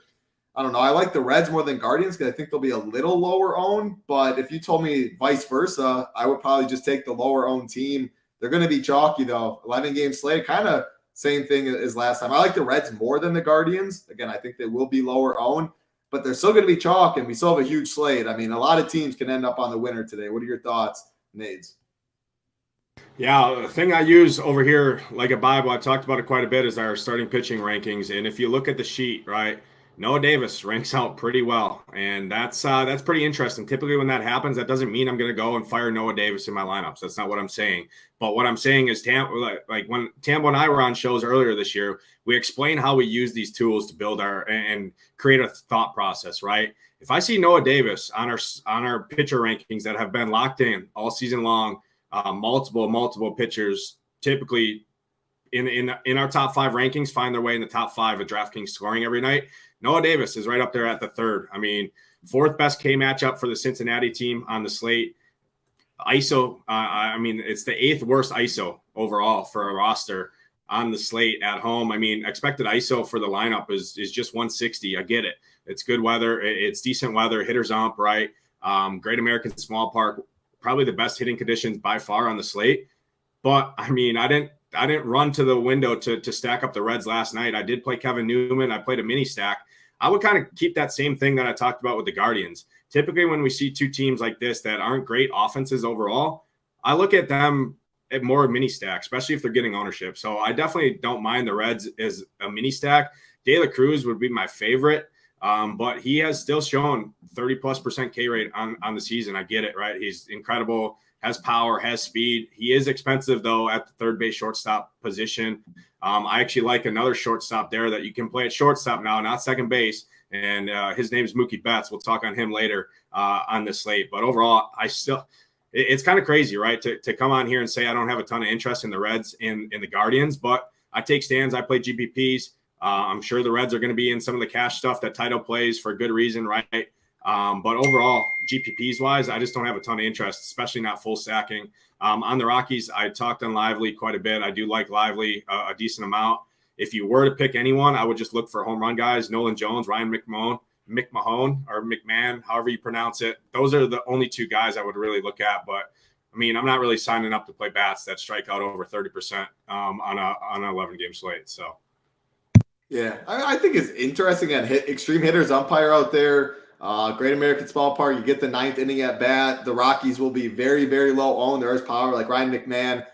I don't know. I like the Reds more than Guardians because I think they'll be a little lower owned. But if you told me vice versa, I would probably just take the lower owned team. They're going to be chalky, though. 11-game slate, kind of same thing as last time. I like the Reds more than the Guardians. Again, I think they will be lower owned, but they're still going to be chalk, and we still have a huge slate. I mean, a lot of teams can end up on the winner today. What are your thoughts, Nades? Yeah, the thing I use over here, like a Bible, I talked about it quite a bit, is our starting pitching rankings. And if you look at the sheet, right, Noah Davis ranks out pretty well, and that's pretty interesting. Typically, when that happens, that doesn't mean I'm going to go and fire Noah Davis in my lineups. That's not what I'm saying. But what I'm saying is, like when Tambo and I were on shows earlier this year, we explain how we use these tools to build and create a thought process. Right? If I see Noah Davis on our pitcher rankings that have been locked in all season long, multiple pitchers typically in our top 5 rankings find their way in the top 5 of DraftKings scoring every night. Noah Davis is right up there at the 3rd. I mean, 4th best K matchup for the Cincinnati team on the slate. ISO, I mean, it's the 8th worst ISO overall for a roster on the slate at home. I mean, expected ISO for the lineup is just 160. I get it. It's good weather. It's decent weather. Hitters ump, right? Great American Small Park. Probably the best hitting conditions by far on the slate. But, I mean, I didn't run to the window to stack up the Reds last night. I did play Kevin Newman. I played a mini stack. I would kind of keep that same thing that I talked about with the Guardians. Typically, when we see two teams like this that aren't great offenses overall, I look at them at more mini stack, especially if they're getting ownership. So I definitely don't mind the Reds as a mini stack. De La Cruz would be my favorite, but he has still shown 30+% K rate on the season. I get it, right? He's incredible. Has power, has speed. He is expensive, though, at the third base shortstop position. I actually like another shortstop there that you can play at shortstop now, not second base, and his name is Mookie Betts. We'll talk on him later on this slate. But overall, it's kind of crazy, right, to come on here and say I don't have a ton of interest in the Reds and in the Guardians, but I take stands. I play GPPs. I'm sure the Reds are going to be in some of the cash stuff that Tito plays for good reason, right? But overall, GPPs wise, I just don't have a ton of interest, especially not full stacking. On the Rockies, I talked on Lively quite a bit. I do like Lively a decent amount. If you were to pick anyone, I would just look for home run guys: Nolan Jones, Ryan McMahon, or McMahon, however you pronounce it. Those are the only 2 guys I would really look at. But I mean, I'm not really signing up to play bats that strike out over 30% on an 11-game slate. So. Yeah, I think it's interesting. And extreme hitters umpire out there. Great American Small Park. You get the 9th inning at bat. The Rockies will be very, very low owned. There is power, like Ryan McMahon.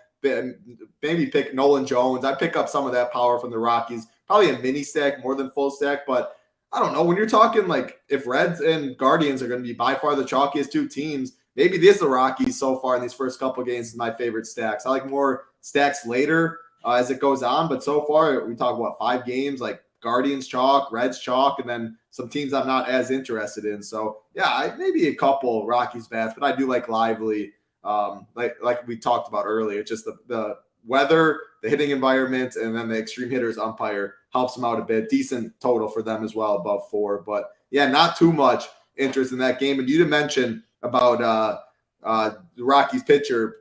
Maybe pick Nolan Jones. I pick up some of that power from the Rockies. Probably a mini stack more than full stack. But I don't know. When you're talking like if Reds and Guardians are going to be by far the chalkiest 2 teams, maybe the Rockies so far in these first couple of games is my favorite stacks. I like more stacks later as it goes on. But so far, we talk about 5 games, like Guardians chalk, Reds chalk, and then some teams I'm not as interested in. So yeah, maybe a couple Rockies bats, but I do like Lively. Like we talked about earlier, just the weather, the hitting environment, and then the extreme hitters umpire helps them out a bit. Decent total for them as well, above 4. But yeah, not too much interest in that game. And you did mention about the Rockies pitcher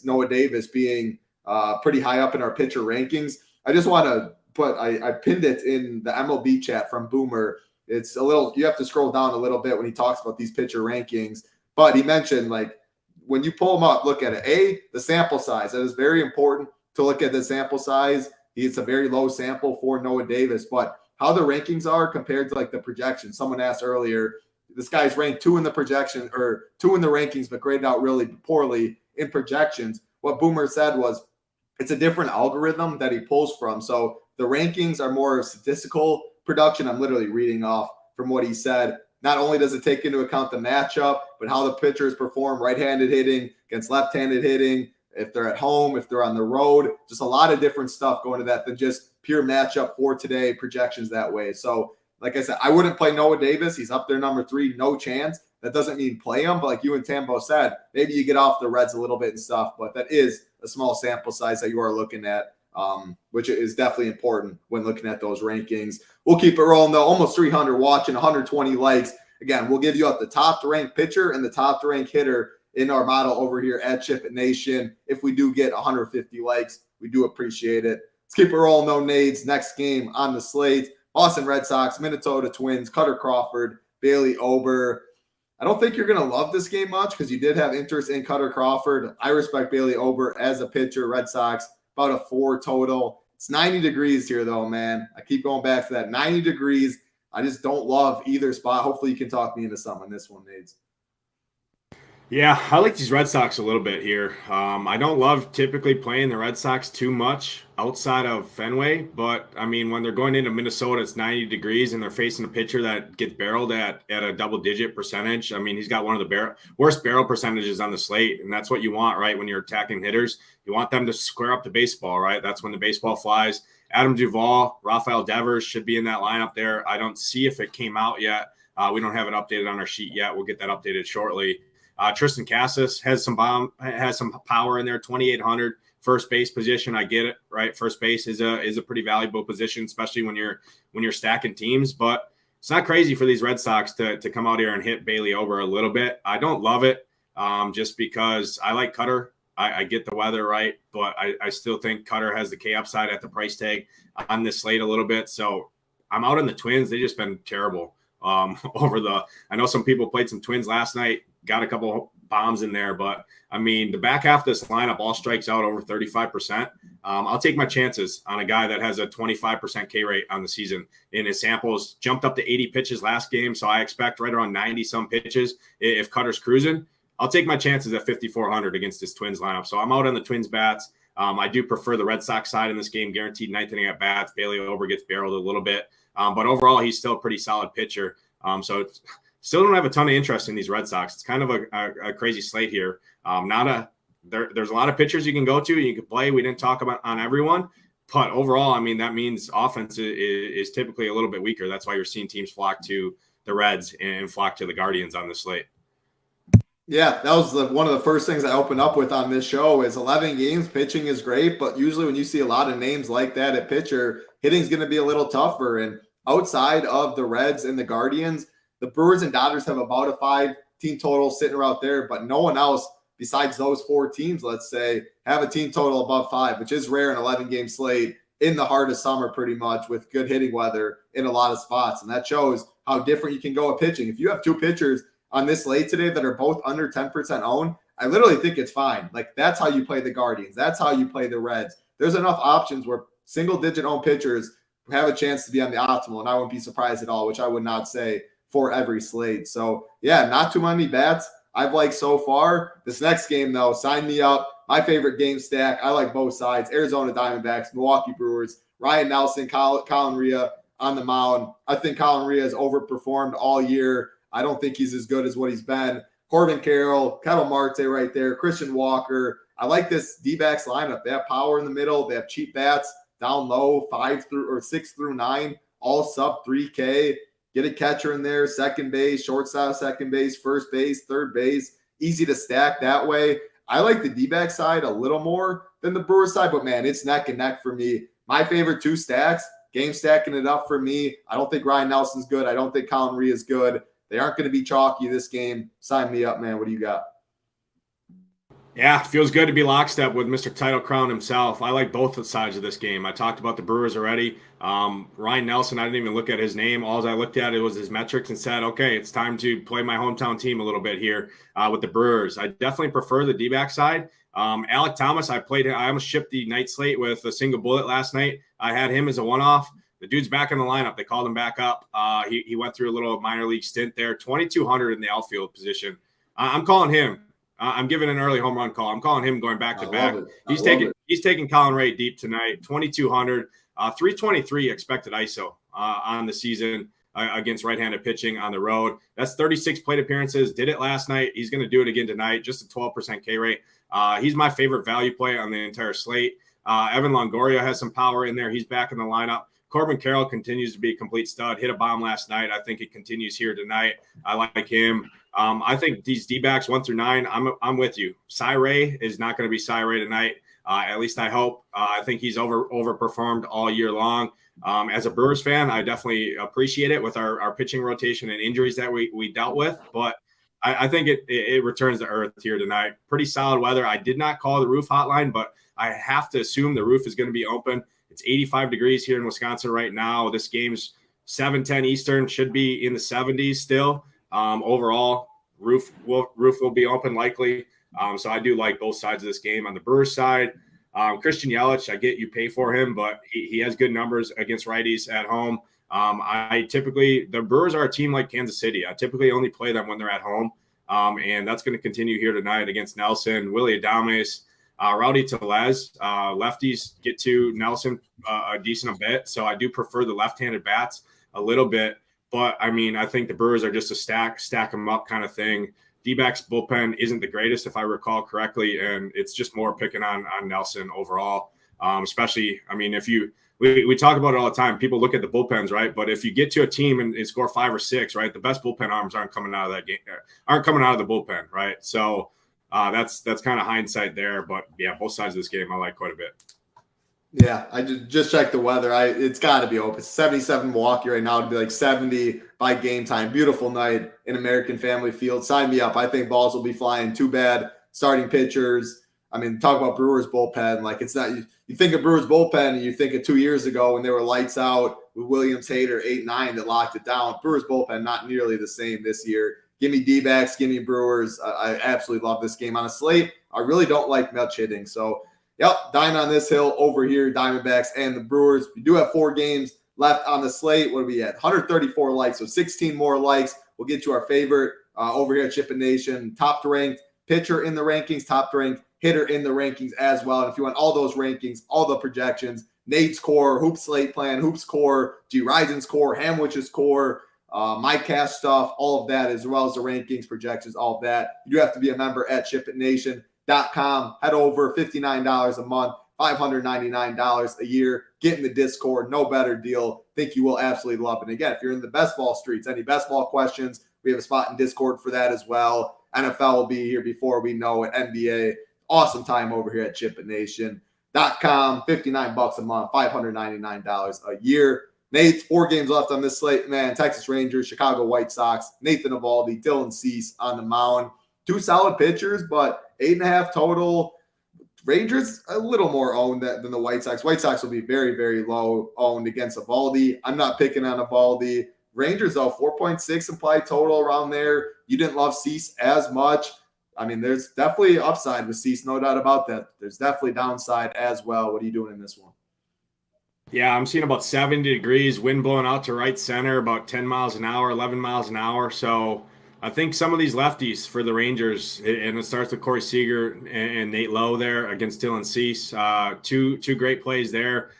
Noah Davis being pretty high up in our pitcher rankings. I just want to I pinned it in the MLB chat from Boomer. It's a little, you have to scroll down a little bit when he talks about these pitcher rankings, but he mentioned like when you pull them up, look at it. The sample size. That is very important to look at the sample size. It's a very low sample for Noah Davis, but how the rankings are compared to like the projection. Someone asked earlier, this guy's ranked 2 in the projection or 2 in the rankings, but graded out really poorly in projections. What Boomer said was it's a different algorithm that he pulls from. So the rankings are more statistical production. I'm literally reading off from what he said. Not only does it take into account the matchup, but how the pitchers perform right-handed hitting against left-handed hitting, if they're at home, if they're on the road, just a lot of different stuff going to that than just pure matchup for today projections that way. So like I said, I wouldn't play Noah Davis. He's up there number 3, no chance. That doesn't mean play him, but like you and Tambo said, maybe you get off the Reds a little bit and stuff, but that is a small sample size that you are looking at, which is definitely important when looking at those rankings. We'll keep it rolling, though. Almost 300 watching, 120 likes. Again, we'll give you up the top-ranked pitcher and the top-ranked hitter in our model over here at SHIPIT Nation. If we do get 150 likes, we do appreciate it. Let's keep it rolling, though, Nades. Next game on the slate, Boston Red Sox, Minnesota Twins, Cutter Crawford, Bailey Ober. I don't think you're going to love this game much because you did have interest in Cutter Crawford. I respect Bailey Ober as a pitcher. Red Sox, about a 4 total. It's 90 degrees here, though, man. I keep going back to that 90 degrees. I just don't love either spot. Hopefully you can talk me into something on this one, Nades. Yeah, I like these Red Sox a little bit here. I don't love typically playing the Red Sox too much outside of Fenway, but I mean, when they're going into Minnesota, it's 90 degrees and they're facing a pitcher that gets barreled at a double-digit percentage. I mean, he's got one of the worst barrel percentages on the slate, and that's what you want, right? When you're attacking hitters, you want them to square up the baseball, right? That's when the baseball flies. Adam Duvall, Rafael Devers should be in that lineup there. I don't see if it came out yet. We don't have it updated on our sheet yet. We'll get that updated shortly. Tristan Casas has some power in there, 2,800 first base position. I get it, right? First base is a pretty valuable position, especially when you're stacking teams. But it's not crazy for these Red Sox to come out here and hit Bailey over a little bit. I don't love it, just because I like Cutter. I get the weather, right? But I still think Cutter has the K upside at the price tag on this slate a little bit. So I'm out on the Twins. They've just been terrible I know some people played some Twins last night. Got a couple bombs in there, but I mean, the back half of this lineup all strikes out over 35%. I'll take my chances on a guy that has a 25% K rate on the season. In his samples jumped up to 80 pitches last game, so I expect right around 90 some pitches if Cutter's cruising. I'll take my chances at 5,400 against this Twins lineup. So I'm out on the Twins bats. I do prefer the Red Sox side in this game, guaranteed ninth inning at bats. Bailey Ober gets barreled a little bit, but overall he's still a pretty solid pitcher. So still don't have a ton of interest in these Red Sox. It's kind of a crazy slate here. There's a lot of pitchers you can go to. You can play. We didn't talk about on everyone, but overall, I mean, that means offense is typically a little bit weaker. That's why you're seeing teams flock to the Reds and flock to the Guardians on the slate. Yeah, that was one of the first things I opened up with on this show is 11 games. Pitching is great, but usually when you see a lot of names like that at pitcher, hitting's going to be a little tougher. And outside of the Reds and the Guardians, the Brewers and Dodgers have about a 5-team total sitting around there, but no one else besides those 4 teams, let's say, have a team total above 5, which is rare in an 11-game slate in the heart of summer pretty much with good hitting weather in a lot of spots. And that shows how different you can go at pitching. If you have 2 pitchers on this slate today that are both under 10% owned, I literally think it's fine. Like, that's how you play the Guardians. That's how you play the Reds. There's enough options where single-digit owned pitchers have a chance to be on the optimal, and I wouldn't be surprised at all, which I would not say for every slate. So, yeah, not too many bats I've liked so far. This next game, though, sign me up. My favorite game stack. I like both sides. Arizona Diamondbacks, Milwaukee Brewers, Ryan Nelson, Colin Rea on the mound. I think Colin Rea has overperformed all year. I don't think he's as good as what he's been. Corbin Carroll, Ketel Marte right there, Christian Walker. I like this D-backs lineup. They have power in the middle. They have cheap bats down low, 6 through 9, all sub 3K. Get a catcher in there, second base, shortstop, second base, first base, third base. Easy to stack that way. I like the D-back side a little more than the Brewers side, but, man, it's neck and neck for me. My favorite 2 stacks, game stacking it up for me. I don't think Ryan Nelson's good. I don't think Colin Rea is good. They aren't going to be chalky this game. Sign me up, man. What do you got? Yeah, feels good to be lockstep with Mr. Title Crown himself. I like both sides of this game. I talked about the Brewers already. Ryan Nelson, I didn't even look at his name. All I looked at it was his metrics and said, okay, it's time to play my hometown team a little bit here with the Brewers. I definitely prefer the D-back side. Alec Thomas, I almost shipped the night slate with a single bullet last night. I had him as a one-off. The dude's back in the lineup. They called him back up. He went through a little minor league stint there, 2,200 in the outfield position. I'm calling him. I'm giving an early home run call. I'm calling him going back to back. He's taking Colin Rea deep tonight, 2,200, 323 expected ISO on the season against right-handed pitching on the road. That's 36 plate appearances. Did it last night. He's going to do it again tonight. Just a 12% K rate. He's my favorite value play on the entire slate. Evan Longoria has some power in there. He's back in the lineup. Corbin Carroll continues to be a complete stud. Hit a bomb last night. I think it continues here tonight. I like him. I think these D-backs 1 through 9, I'm with you. Cy Ray is not going to be Cy Ray tonight. At least I hope. I think he's overperformed all year long. As a Brewers fan, I definitely appreciate it with our pitching rotation and injuries that we dealt with. But I think it returns to earth here tonight. Pretty solid weather. I did not call the roof hotline, but I have to assume the roof is going to be open. It's 85 degrees here in Wisconsin right now. This game's 7:10 Eastern, should be in the 70s still. Overall, roof will be open likely. So I do like both sides of this game. On the Brewers side, Christian Yelich, I get you pay for him, but he has good numbers against righties at home. The Brewers are a team like Kansas City. I typically only play them when they're at home. And that's going to continue here tonight against Nelson, Willie Adames, Rowdy Tellez. Lefties get to Nelson a decent bit, so I do prefer the left-handed bats a little bit. But, I mean, I think the Brewers are just a stack them up kind of thing. D-backs bullpen isn't the greatest, if I recall correctly, and it's just more picking on Nelson overall. Especially, I mean, if we talk about it all the time. People look at the bullpens, right? But if you get to a team and score 5 or 6, right, the best bullpen arms aren't coming out of that game, aren't coming out of the bullpen, right? So that's kind of hindsight there. But yeah, both sides of this game I like quite a bit. Yeah, I just checked the weather. It's got to be open. It's 77 Milwaukee right now. It'd be like 70 by game time. Beautiful night in American Family Field. Sign me up. I think balls will be flying. Too bad starting pitchers. I mean, talk about Brewers bullpen. Like, it's not you think of Brewers bullpen and you think of 2 years ago when they were lights out with Williams, Hader, 8-9 that locked it down. Brewers bullpen not nearly the same this year. Give me D-backs, give me Brewers. I absolutely love this game on a slate. I really don't like much hitting. So, yep, dying on this hill over here, Diamondbacks and the Brewers. We do have 4 games left on the slate. What are we at? 134 likes, so 16 more likes. We'll get to our favorite over here at SHIPIT Nation. Top-ranked pitcher in the rankings, top-ranked hitter in the rankings as well. And if you want all those rankings, all the projections, Nate's core, Hoops Slate Plan, Hoops core, G. Risen's core, Hamwich's core, my cast stuff, all of that, as well as the rankings, projections, all of that. You do have to be a member at ShipItNation.com. Head over, $59 a month, $599 a year. Get in the Discord. No better deal. Think you will absolutely love it. And again, if you're in the best ball streets, any best ball questions, we have a spot in Discord for that as well. NFL will be here before we know it. NBA. Awesome time over here at ShipItNation.com. $59 a month, $599 a year. Nate, 4 games left on this slate, man. Texas Rangers, Chicago White Sox, Nathan Eovaldi, Dylan Cease on the mound. 2 solid pitchers, but 8.5 total. Rangers a little more owned than the White Sox. White Sox will be very, very low owned against Eovaldi. I'm not picking on Eovaldi. Rangers, though, 4.6 implied total around there. You didn't love Cease as much. I mean, there's definitely upside with Cease, no doubt about that. There's definitely downside as well. What are you doing in this one? Yeah, I'm seeing about 70 degrees, wind blowing out to right center, about 10 miles an hour, 11 miles an hour. So I think some of these lefties for the Rangers, and it starts with Corey Seager and Nate Lowe there against Dylan Cease. Two great plays there.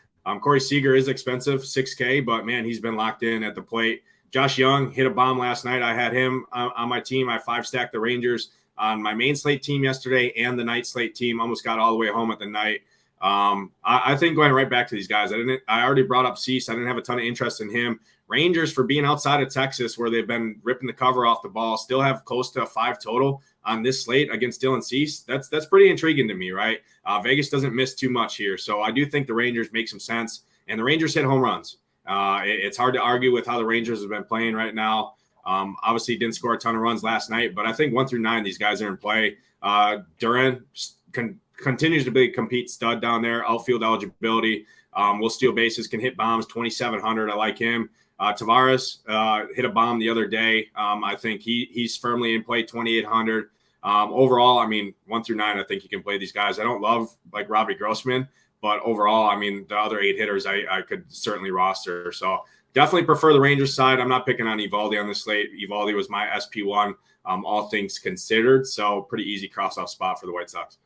Corey Seager is expensive, $6K, but, man, he's been locked in at the plate. Josh Young hit a bomb last night. I had him on my team. I 5-stacked the Rangers on my main slate team yesterday and the night slate team. Almost got all the way home at the night. I think going right back to these guys, I already brought up Cease. I didn't have a ton of interest in him. Rangers, for being outside of Texas where they've been ripping the cover off the ball, still have close to a 5 total on this slate against Dylan Cease. That's pretty intriguing to me, right? Vegas doesn't miss too much here. So I do think the Rangers make some sense, and the Rangers hit home runs. It's hard to argue with how the Rangers have been playing right now. Obviously didn't score a ton of runs last night, but I think 1 through 9, these guys are in play. Duran continues to be a compete stud down there. Outfield eligibility. Will steal bases, can hit bombs, 2,700. I like him. Tavares hit a bomb the other day. I think he's firmly in play, 2,800. Overall, I mean, 1 through 9, I think you can play these guys. I don't love like Robbie Grossman, but overall, I mean, the other 8 hitters I could certainly roster. So definitely prefer the Rangers side. I'm not picking on Eovaldi on this slate. Eovaldi was my SP1, all things considered. So pretty easy cross-off spot for the White Sox.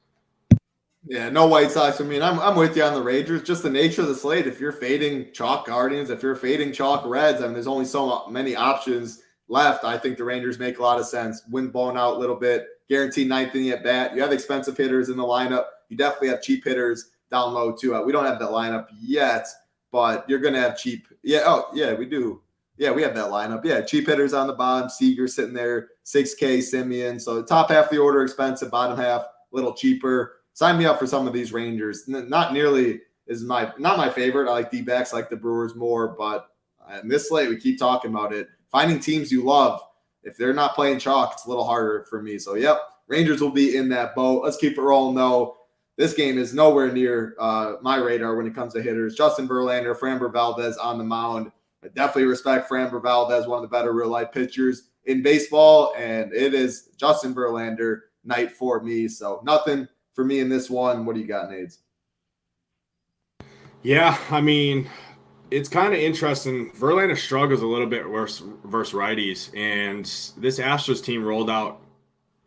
Yeah, no White Sox. I mean, I'm with you on the Rangers. Just the nature of the slate. If you're fading chalk Guardians, if you're fading chalk Reds, I mean, there's only so many options left. I think the Rangers make a lot of sense. Wind blown out a little bit. Guaranteed 9th inning at bat. You have expensive hitters in the lineup. You definitely have cheap hitters down low too. We don't have that lineup yet, but you're going to have cheap. Yeah. Oh, yeah, we do. Yeah, we have that lineup. Yeah, cheap hitters on the bottom. Seager sitting there, 6K, Simeon. So the top half of the order expensive, bottom half a little cheaper. Sign me up for some of these Rangers. Not nearly is not my favorite. I like D-backs, like the Brewers more, but in this slate, we keep talking about it. Finding teams you love, if they're not playing chalk, it's a little harder for me. So, yep, Rangers will be in that boat. Let's keep it rolling, though. This game is nowhere near my radar when it comes to hitters. Justin Verlander, Framber Valdez on the mound. I definitely respect Framber Valdez, one of the better real-life pitchers in baseball, and it is Justin Verlander night for me. So, nothing for me in this one. What do you got, Nades? Yeah, I mean, it's kind of interesting. Verlander struggles a little bit worse versus righties, and this Astros team rolled out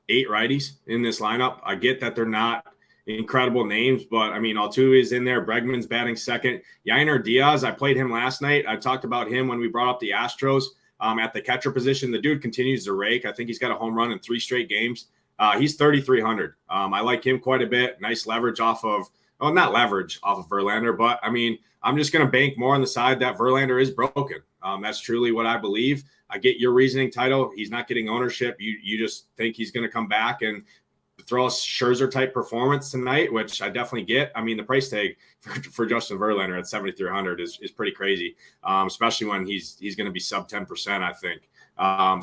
8 righties in this lineup. I get that they're not incredible names, but I mean, Altuve is in there. Bregman's batting second. Yainer Diaz, I played him last night. I talked about him when we brought up the Astros at the catcher position. The dude continues to rake. I think he's got a home run in 3 straight games. He's 3,300. I like him quite a bit. Nice leverage off of, well, not leverage off of Verlander, but I mean, I'm just going to bank more on the side that Verlander is broken. That's truly what I believe. I get your reasoning, Title. He's not getting ownership. You just think he's going to come back and throw a Scherzer type performance tonight, which I definitely get. I mean, the price tag for Justin Verlander at 7,300 is pretty crazy, especially when he's going to be sub 10%, I think.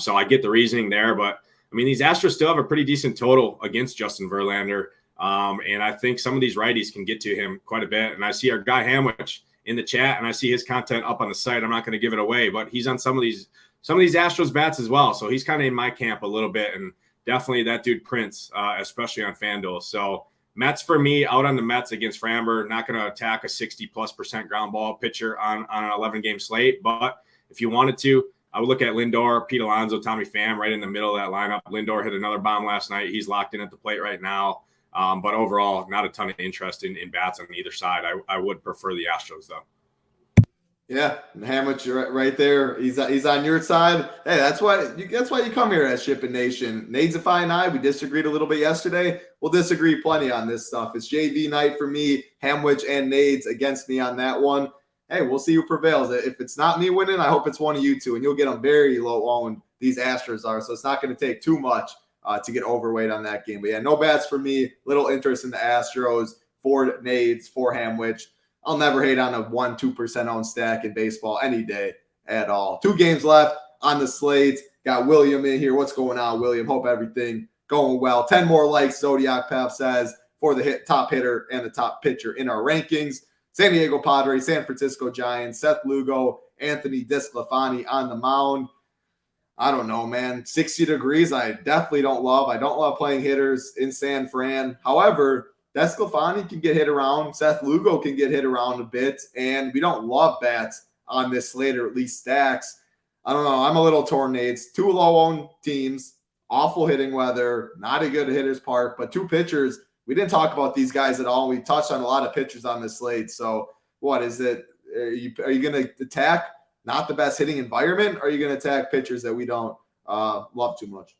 So I get the reasoning there, but I mean, these Astros still have a pretty decent total against Justin Verlander. And I think some of these righties can get to him quite a bit. And I see our guy Hamwich in the chat, and I see his content up on the site. I'm not going to give it away, but he's on some of these Astros bats as well. So he's kind of in my camp a little bit, and definitely that dude Prince, especially on FanDuel. So Mets for me, out on the Mets against Framber, not going to attack a 60+% ground ball pitcher on an 11-game slate. But if you wanted to, I would look at Lindor, Pete Alonso, Tommy Pham right in the middle of that lineup. Lindor hit another bomb last night. He's locked in at the plate right now. But overall, not a ton of interest in bats on either side. I would prefer the Astros, though. Yeah, Hamwich right there. He's on your side. Hey, that's why you come here at SHIPIT Nation. Nadesify and I, we disagreed a little bit yesterday. We'll disagree plenty on this stuff. It's JV night for me. Hamwich and Nades against me on that one. Hey, we'll see who prevails. If it's not me winning, I hope it's one of you two, and you'll get them very low owned. These Astros are, so it's not going to take too much to get overweight on that game. But yeah, no bats for me. Little interest in the Astros. For Nades, for Hamwich. I'll never hate on a 1-2% owned stack in baseball any day at all. 2 games left on the slate. Got William in here. What's going on, William? Hope everything going well. 10 more likes, Zodiac Pep says, for the top hitter and the top pitcher in our rankings. San Diego Padres, San Francisco Giants, Seth Lugo, Anthony DeSclafani on the mound. I don't know, man. 60 degrees, I definitely don't love. I don't love playing hitters in San Fran. However, DeSclafani can get hit around. Seth Lugo can get hit around a bit. And we don't love bats on this slate, or at least stacks. I don't know. I'm a little torn, Nades. 2 low-owned teams, awful hitting weather, not a good hitter's park, but 2 pitchers. We didn't talk about these guys at all. We touched on a lot of pitchers on this slate. So what is it? Are you going to attack not the best hitting environment, or are you going to attack pitchers that we don't love too much?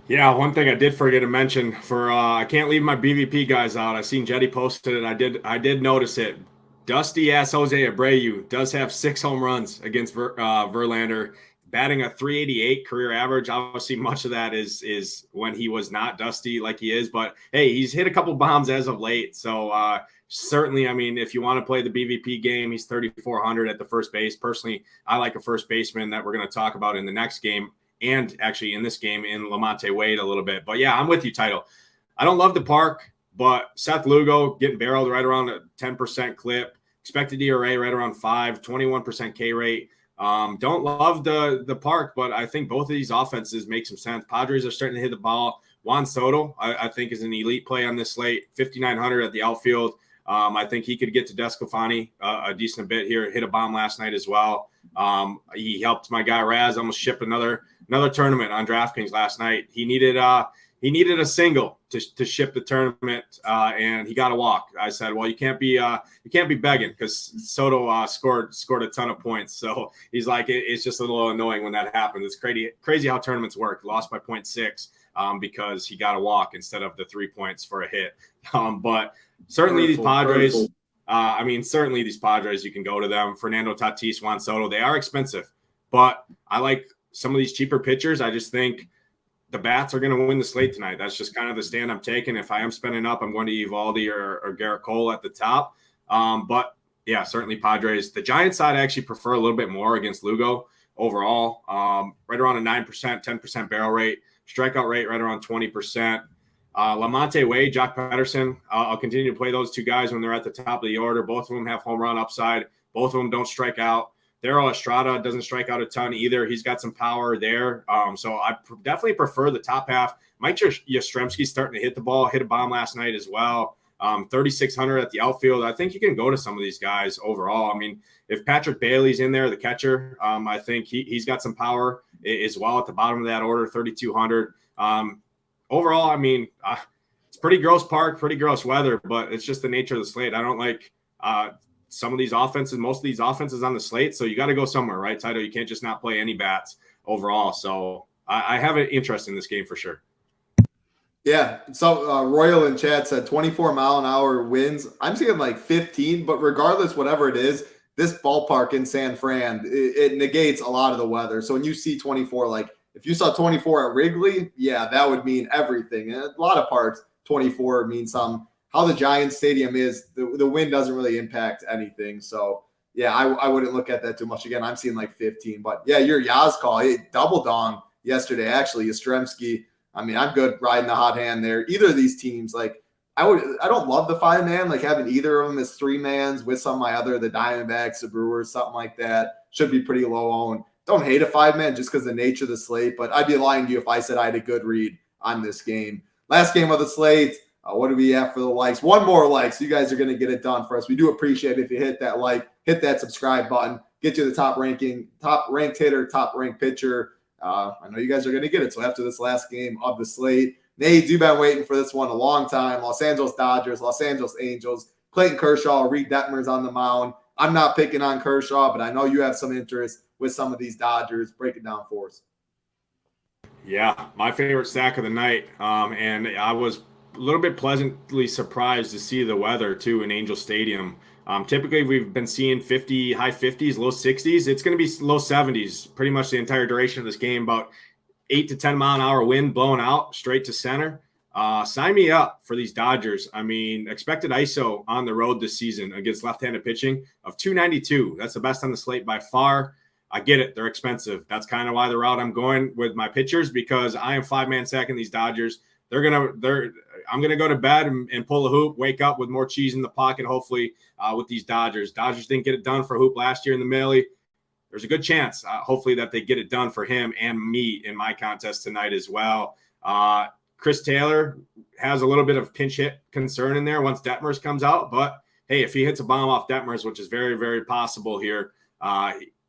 Yeah, one thing I did forget to mention for I can't leave my BVP guys out. I seen Jetty posted it. I did notice it. Dusty ass Jose Abreu does have 6 home runs against Verlander, batting a 388 career average. Obviously, much of that is when he was not dusty like he is. But hey, he's hit a couple bombs as of late. So certainly, I mean, if you want to play the BVP game, he's 3,400 at the first base. Personally, I like a first baseman that we're going to talk about in the next game, and actually in this game in Lamonte Wade a little bit. But yeah, I'm with you, Title. I don't love the park, but Seth Lugo getting barreled right around a 10% clip, expected ERA right around 5, 21% K rate. Don't love the park, but I think both of these offenses make some sense. Padres are starting to hit the ball. Juan Soto, I think, is an elite play on this slate. 5,900 at the outfield. I think he could get to DeSclafani a decent bit here. Hit a bomb last night as well. He helped my guy Raz almost ship another tournament on DraftKings last night. He needed a single to ship the tournament, and he got a walk. I said, well, you can't be begging, because Soto scored a ton of points. So he's like, it's just a little annoying when that happens. It's crazy how tournaments work. Lost by 0.6 because he got a walk instead of the 3 points for a hit. But certainly these Padres. Certainly these Padres, you can go to them. Fernando Tatis, Juan Soto, they are expensive, but I like some of these cheaper pitchers. I just think the bats are going to win the slate tonight. That's just kind of the stand I'm taking. If I am spending up, I'm going to Eovaldi or Garrett Cole at the top. But yeah, certainly Padres. The Giants side I actually prefer a little bit more against Lugo overall. Right around a 9%, 10% barrel rate, strikeout rate right around 20%. Lamonte Wade, Jock Pederson, I'll continue to play those 2 guys when they're at the top of the order. Both of them have home run upside. Both of them don't strike out. Daryl Estrada doesn't strike out a ton either. He's got some power there. So I definitely prefer the top half. Mike Yastrzemski's starting to hit the ball, hit a bomb last night as well. $3,600 at the outfield. I think you can go to some of these guys overall. I mean, if Patrick Bailey's in there, the catcher, I think he's got some power as well at the bottom of that order, 3,200. Overall, I mean, it's pretty gross park, pretty gross weather, but it's just the nature of the slate. I don't like some of these offenses, most of these offenses on the slate. So you got to go somewhere, right, Tito? You can't just not play any bats overall. So I have an interest in this game for sure. Yeah. So Royal in chat said 24-mile-an-hour winds. I'm seeing like 15, but regardless, whatever it is, this ballpark in San Fran, it negates a lot of the weather. So when you see 24, like if you saw 24 at Wrigley, yeah, that would mean everything. And a lot of parts, 24 means something. How the Giants Stadium is, the wind doesn't really impact anything. So, yeah, I wouldn't look at that too much. Again, I'm seeing like 15. But, yeah, your Yaz call, it double dong yesterday, actually. Yastrzemski, I mean, I'm good riding the hot hand there. Either of these teams, like, I don't love the 5-man, like having either of them as 3-mans with some of my other, the Diamondbacks, the Brewers, something like that. Should be pretty low owned. Don't hate a 5-man just because of the nature of the slate, but I'd be lying to you if I said I had a good read on this game. Last game of the slate. What do we have for the likes? One more like, so you guys are going to get it done for us. We do appreciate it if you hit that like, hit that subscribe button, get you the top ranked hitter, top ranked pitcher. I know you guys are going to get it. So after this last game of the slate, Nate, you've been waiting for this one a long time. Los Angeles Dodgers, Los Angeles Angels, Clayton Kershaw, Reed Detmers on the mound. I'm not picking on Kershaw, but I know you have some interest with some of these Dodgers. Break it down for us. Yeah, my favorite stack of the night. And I was a little bit pleasantly surprised to see the weather too in Angel Stadium. Typically we've been seeing high 50s, low 60s. It's going to be low 70s pretty much the entire duration of this game. About 8 to 10 mile an hour wind blowing out straight to center. Sign me up for these Dodgers. I mean, expected ISO on the road this season against left-handed pitching of 292. That's the best on the slate by far. I get it. They're expensive. That's kind of why the route I'm going with my pitchers, because I am 5-man sacking these Dodgers. I'm going to go to bed and pull a hoop, wake up with more cheese in the pocket, hopefully, with these Dodgers. Dodgers didn't get it done for Hoop last year in the Millie. There's a good chance, hopefully, that they get it done for him and me in my contest tonight as well. Chris Taylor has a little bit of pinch hit concern in there once Detmers comes out. But, hey, if he hits a bomb off Detmers, which is very, very possible here,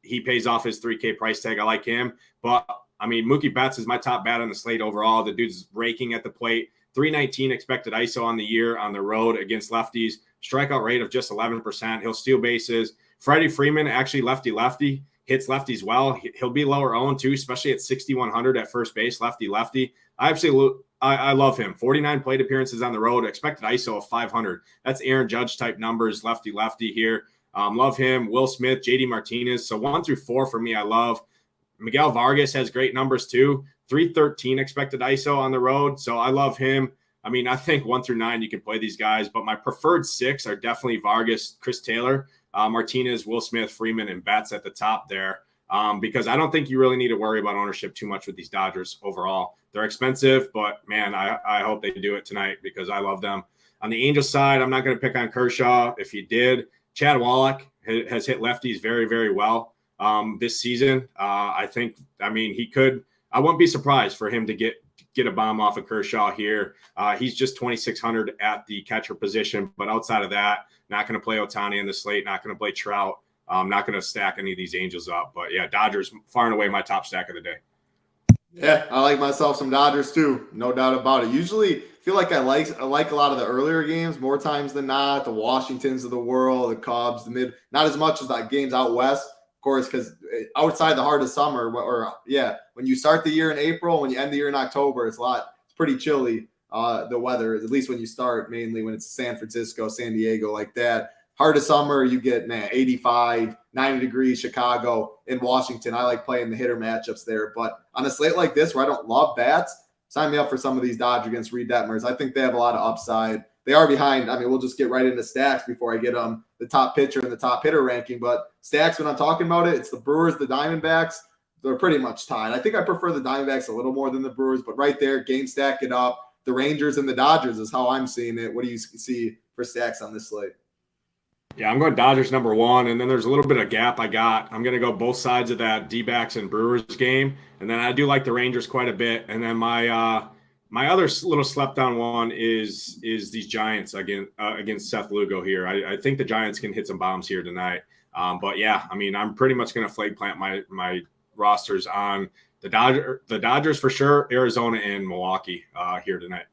he pays off his $3K price tag. I like him. But, I mean, Mookie Betts is my top bat on the slate overall. The dude's raking at the plate. 319 expected ISO on the year on the road against lefties. Strikeout rate of just 11%. He'll steal bases. Freddie Freeman, actually lefty-lefty, hits lefties well. He'll be lower owned too, especially at 6,100 at first base, lefty-lefty. I love him. 49 plate appearances on the road, expected ISO of 500. That's Aaron Judge type numbers, lefty-lefty here. Love him. Will Smith, JD Martinez. So 1 through 4 for me, I love. Miguel Vargas has great numbers too. 313 expected ISO on the road. So I love him. I mean, I think 1 through 9, you can play these guys, but my preferred 6 are definitely Vargas, Chris Taylor, Martinez, Will Smith, Freeman, and Betts at the top there. Because I don't think you really need to worry about ownership too much with these Dodgers overall. They're expensive, but man, I hope they do it tonight because I love them. On the Angels side, I'm not going to pick on Kershaw. If he did, Chad Wallach has hit lefties very, very well this season. I wouldn't be surprised for him to get a bomb off of Kershaw here. He's just 2,600 at the catcher position, but outside of that, not going to play Ohtani in the slate, not going to play Trout. I'm not going to stack any of these Angels up. But, yeah, Dodgers far and away my top stack of the day. Yeah, I like myself some Dodgers too. No doubt about it. Usually feel like I like a lot of the earlier games more times than not. The Washingtons of the world, the Cubs, not as much as the games out west, of course, because outside the heart of summer, when you start the year in April, when you end the year in October, it's pretty chilly. The weather, at least when you start, mainly when it's San Francisco, San Diego, like that. Heart of summer, you get 85, 90 degrees, Chicago, in Washington. I like playing the hitter matchups there. But on a slate like this where I don't love bats, sign me up for some of these Dodgers against Reed Detmers. I think they have a lot of upside. They are behind. I mean, we'll just get right into stacks before I get the top pitcher and the top hitter ranking. But stacks, when I'm talking about it, it's the Brewers, the Diamondbacks. They're pretty much tied. I think I prefer the Diamondbacks a little more than the Brewers. But right there, game stack it up. The Rangers and the Dodgers is how I'm seeing it. What do you see for stacks on this slate? Yeah, I'm going Dodgers number 1, and then there's a little bit of gap I got. I'm going to go both sides of that D-backs and Brewers game, and then I do like the Rangers quite a bit. And then my My other little slept on one is these Giants against Seth Lugo here. I think the Giants can hit some bombs here tonight. But yeah, I mean, I'm pretty much going to flag plant my rosters on the Dodgers for sure, Arizona and Milwaukee here tonight.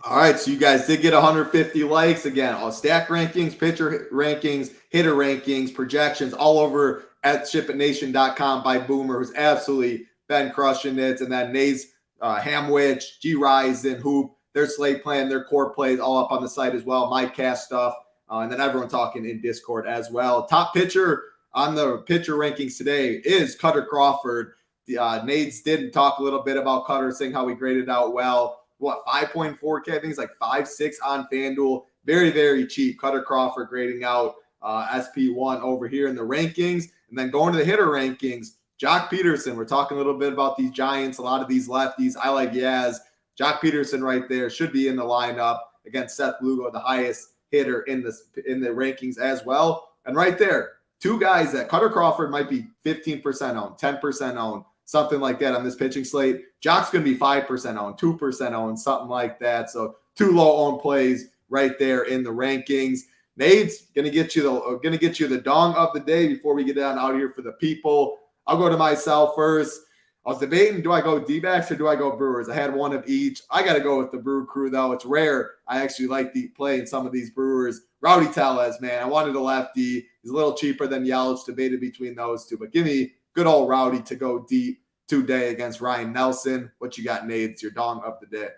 All right, so you guys did get 150 likes. Again, all stack rankings, pitcher rankings, hitter rankings, projections, all over at SHIPITNation.com by Boomer, who's absolutely been crushing it. And then Nays, Hamwich, G Rise, and Hoop, their slate plan, their core plays all up on the site as well. My cast stuff, and then everyone talking in Discord as well. Top pitcher on the pitcher rankings today is Cutter Crawford. Nades did talk a little bit about Cutter, saying how he graded out well. 5.4K? I think it's like 5.6 on FanDuel. Very, very cheap. Cutter Crawford grading out SP1 over here in the rankings. And then going to the hitter rankings, Jock Peterson. We're talking a little bit about these Giants, a lot of these lefties. I like Yaz. Jock Peterson right there should be in the lineup against Seth Lugo, the highest hitter in the rankings as well. And right there, two guys that Cutter Crawford might be 15% owned, 10% owned, something like that on this pitching slate. Jock's going to be 5% owned, 2% owned, something like that. So two low-owned plays right there in the rankings. Nade's going to get you the dong of the day before we get out here for the people. I'll go to myself first. I was debating, do I go D-backs or do I go Brewers? I had one of each. I got to go with the Brew Crew, though. It's rare. I actually like the play in some of these Brewers. Rowdy Tellez, man. I wanted a lefty. He's a little cheaper than Yelich. Debated between those two. But give me good old Rowdy to go deep today against Ryan Nelson. What you got, Nate? It's your dong of the day.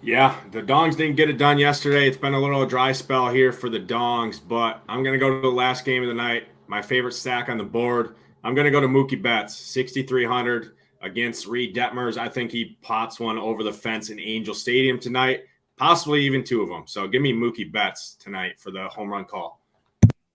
Yeah, the Dongs didn't get it done yesterday. It's been a little dry spell here for the Dongs, but I'm going to go to the last game of the night. My favorite stack on the board. I'm going to go to Mookie Betts, 6,300 against Reed Detmers. I think he pots one over the fence in Angel Stadium tonight, possibly even two of them. So give me Mookie Betts tonight for the home run call.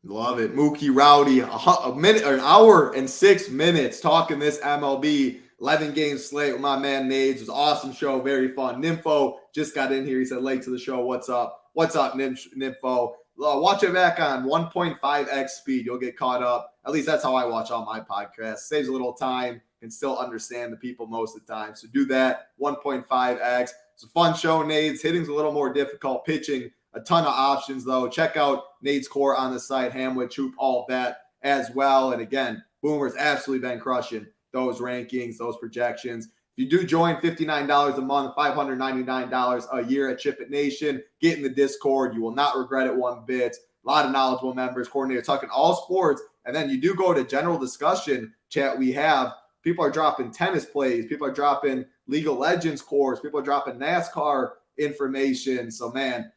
Love it. Mookie Rowdy, an hour and 6 minutes talking this MLB 11-game slate with my man Nades. It was an awesome show, very fun. Nympho just got in here. He said, late to the show. What's up? What's up, Nympho? Watch it back on 1.5x speed. You'll get caught up. At least that's how I watch all my podcasts. Saves a little time and still understand the people most of the time. So do that, 1.5x. It's a fun show, Nades. Hitting's a little more difficult. Pitching, a ton of options, though. Check out Nade's core on the site, Hamwich, Hoop, all of that as well. And again, Boomer's absolutely been crushing those rankings, those projections. If you do join $59 a month, $599 a year at Chip It Nation, get in the Discord. You will not regret it one bit. A lot of knowledgeable members, coordinator talking all sports. And then you do go to general discussion chat we have. People are dropping tennis plays. People are dropping League of Legends course. People are dropping NASCAR information. So, man,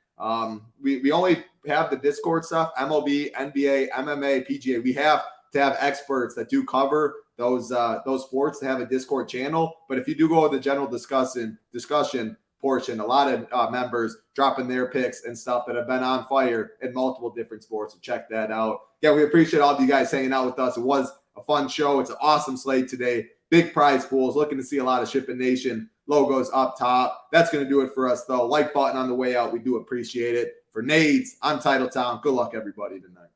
we only have the Discord stuff, MLB, NBA, MMA, PGA. We have to have experts that do cover those sports to have a Discord channel. But if you do go to the general discussion portion, a lot of members dropping their picks and stuff that have been on fire in multiple different sports. So check that out. Yeah, we appreciate all of you guys hanging out with us. It was a fun show. It's an awesome slate today. Big prize pools. Looking to see a lot of Ship It Nation logos up top. That's going to do it for us, though. Like button on the way out. We do appreciate it. For Nades, I'm Titletown. Good luck, everybody, tonight.